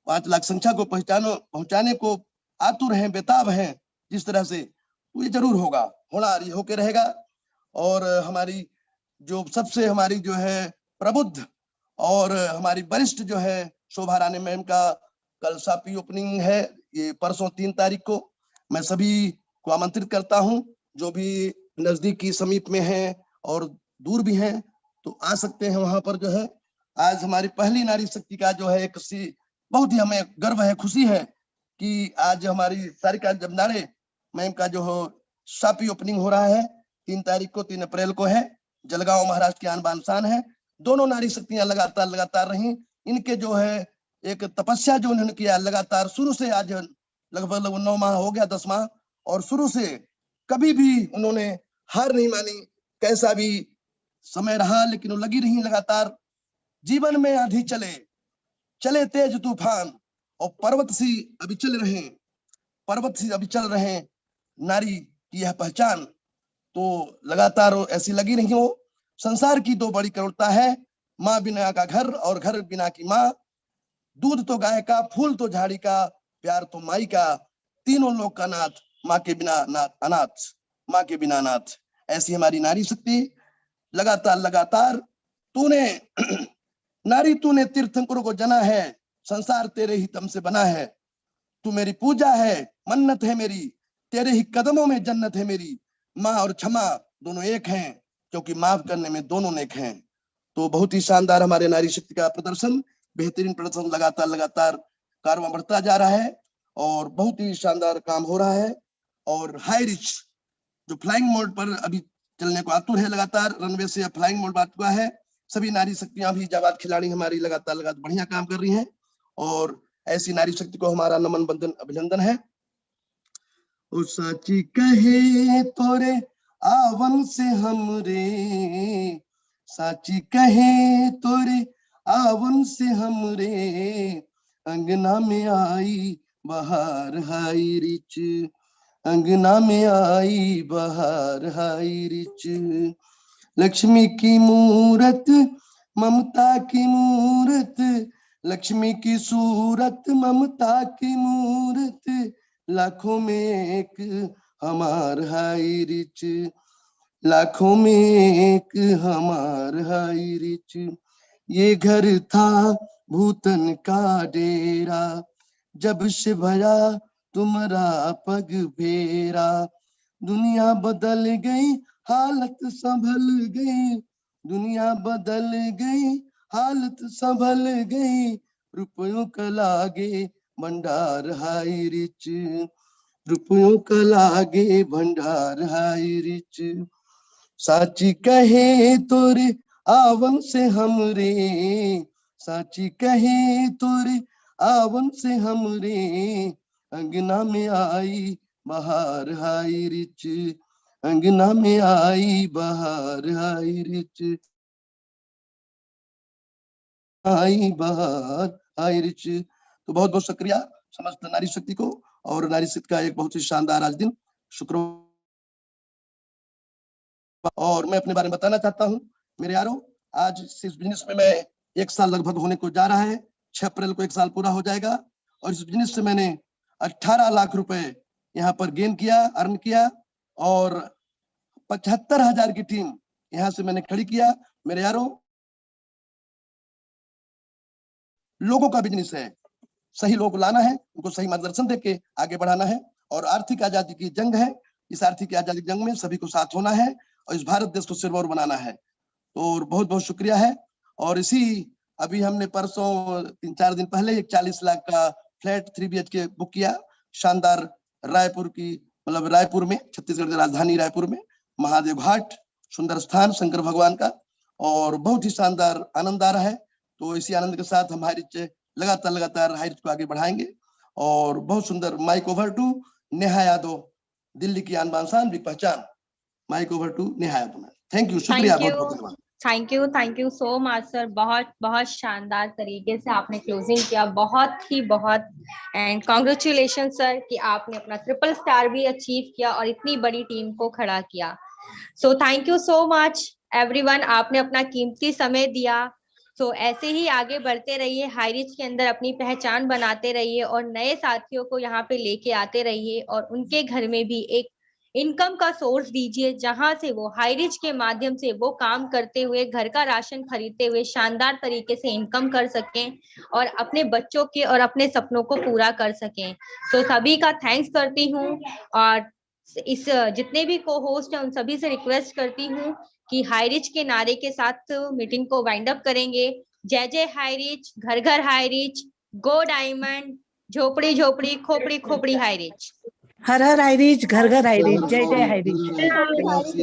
5 लाख संख्या को पहुंचाने को आतुर हैं, बेताब हैं जिस तरह से, तो ये जरूर होगा, होना ये होके रहेगा। और हमारी जो सबसे हमारी जो है प्रबुद्ध और हमारी वरिष्ठ जो है शोभा रानी मैम का कल सापी ओपनिंग है, ये परसों 3 तारीख को। मैं सभी को आमंत्रित करता हूं, जो भी नजदीकी समीप में हैं और दूर भी हैं, तो आ सकते हैं वहां पर। जो है आज हमारी पहली नारी शक्ति का जो है एक बहुत ही हमें गर्व है, खुशी है कि आज हमारी सारिका जमदाड़े मैम का जो सापी ओपनिंग हो रहा है 3 तारीख को, 3 अप्रैल को है। जलगांव महाराष्ट्र की आन बान शान है। दोनों नारी शक्तियां लगातार रही। इनके जो है एक तपस्या जो उन्होंने किया लगातार शुरू से, आज लगभग 9 माह हो गया, 10 माह, और शुरू से कभी भी उन्होंने हार नहीं मानी। कैसा भी समय रहा लेकिन वो लगी रही लगातार। जीवन में आंधी चले तेज तूफान, और पर्वत सी अभी चल रहे हैं नारी की यह पहचान। तो लगातार ऐसी लगी रही हो। संसार की 2 बड़ी करुणता है, माँ बिना का घर और घर बिना की माँ। दूध तो गाय का, फूल तो झाड़ी का, प्यार तो माई का, तीनों लोग का नाथ, माँ के बिना अनाथ, माँ के बिना अनाथ। ऐसी हमारी नारी शक्ति लगातार तूने तीर्थंकर को जना है, संसार तेरे ही तम से बना है। तू मेरी पूजा है, मन्नत है मेरी, तेरे ही कदमों में जन्नत है मेरी। माँ और क्षमा दोनों एक हैं, क्योंकि माफ करने में दोनों नेक हैं। तो बहुत ही शानदार हमारे नारी शक्ति का प्रदर्शन, बेहतरीन प्रदर्शन, लगातार कारवां बढ़ता जा रहा है और बहुत ही शानदार काम हो रहा है। और हाई रिच जो फ्लाइंग मोड पर अभी चलने को आतुर है, लगातार रनवे से फ्लाइंग मोड आ चुका है। सभी नारी शक्तियां भी जाबाज खिलाड़ी हमारी लगातार बढ़िया काम कर रही हैं, और ऐसी नारी शक्ति को हमारा नमन बंदन अभिनंदन है। ओ साची कहे तोरे आवन से हमरे, साची कहे तोरे आवन से हमरे, अंगना में आई बहार हाई रिच, अंगना में आई बहार हाई रिच। लक्ष्मी की मूरत ममता की मूरत, लक्ष्मी की सूरत ममता की मूरत, लाखों में एक हमार हाई रिच, लाखों में एक हमार हाई रिच। ये घर था भूतन का डेरा, जब से भया तुम्हारा पग फेरा। दुनिया बदल गई, हालत संभल गई, दुनिया बदल गई, हालत संभल गई। रुपयों का लागे भंडार हाई रिच, रुपयों का लागे भंडार हाई रिच। साची कहे तोरे आवन से हमरे, साची कहे तोरे आवन से हमरे, अंगना में आई बहार हाई रिच, अंगना में आई बहार हाई रिच, आई बहार हाई रिच। तो बहुत बहुत शुक्रिया समस्त नारी शक्ति को, और नारी शक्ति का एक बहुत ही शानदार आज दिन शुक्रवार। और मैं अपने बारे में बताना चाहता हूँ मेरे यारों, आज इस बिजनेस में मैं 1 साल लगभग होने को जा रहा है। 6 अप्रैल को 1 साल पूरा हो जाएगा, और इस बिजनेस से मैंने 18 लाख रुपए यहाँ पर गेन किया, अर्न किया, और 75,000 की टीम यहाँ से मैंने खड़ी किया। मेरे यारों, लोगों का बिजनेस है, सही लोग लाना है, उनको सही मार्गदर्शन देके आगे बढ़ाना है, और आर्थिक आजादी की जंग है। इस आर्थिक आजादी की जंग में सभी को साथ होना है और इस भारत देश को सिरमौर बनाना है। तो बहुत बहुत शुक्रिया है। और इसी अभी हमने परसों 3-4 दिन पहले एक 40 लाख का फ्लैट 3 BHK बुक किया, शानदार रायपुर की, मतलब रायपुर में, छत्तीसगढ़ की राजधानी रायपुर में, महादेव घाट, सुंदर स्थान शंकर भगवान का, और बहुत ही शानदार आनंद आ रहा है। तो इसी आनंद के साथ हम हाईरिच लगातार हाईरिच को आगे बढ़ाएंगे। और बहुत सुंदर। Mike over to Neha Yadav, Delhi की आन बान शान, पहचान। Mike over to Neha Yadav. Thank you, शुक्रिया, बहुत बहुत धन्यवाद। Thank you so much sir. बहुत बहुत शानदार तरीके से आपने क्लोजिंग किया, बहुत एंड कॉन्ग्रेचुलेशन सर कि आपने अपना 3 स्टार भी अचीव किया और इतनी बड़ी टीम को खड़ा किया। So thank you so much everyone, आपने अपना कीमती समय दिया। सो ऐसे ही आगे बढ़ते रहिए, हाईरिच के अंदर अपनी पहचान बनाते रहिए और नए साथियों को यहाँ पे लेके आते रहिए और उनके घर में भी एक इनकम का सोर्स दीजिए, जहां से वो हाईरिच के माध्यम से वो काम करते हुए, घर का राशन खरीदते हुए शानदार तरीके से इनकम कर सकें और अपने बच्चों के और अपने सपनों को पूरा कर सकें। तो सभी का थैंक्स करती हूँ और इस जितने भी को होस्ट हैं उन सभी से रिक्वेस्ट करती हूँ कि हाईरिच के नारे के साथ मीटिंग को वाइंड अप करेंगे। जय जय हाईरिच, घर घर हाईरिच, गो डायमंड, झोपड़ी झोपड़ी, खोपड़ी खोपड़ी हाईरिच। हर हर हाईरिच, घर घर हाईरिच, जय जय हाईरिच।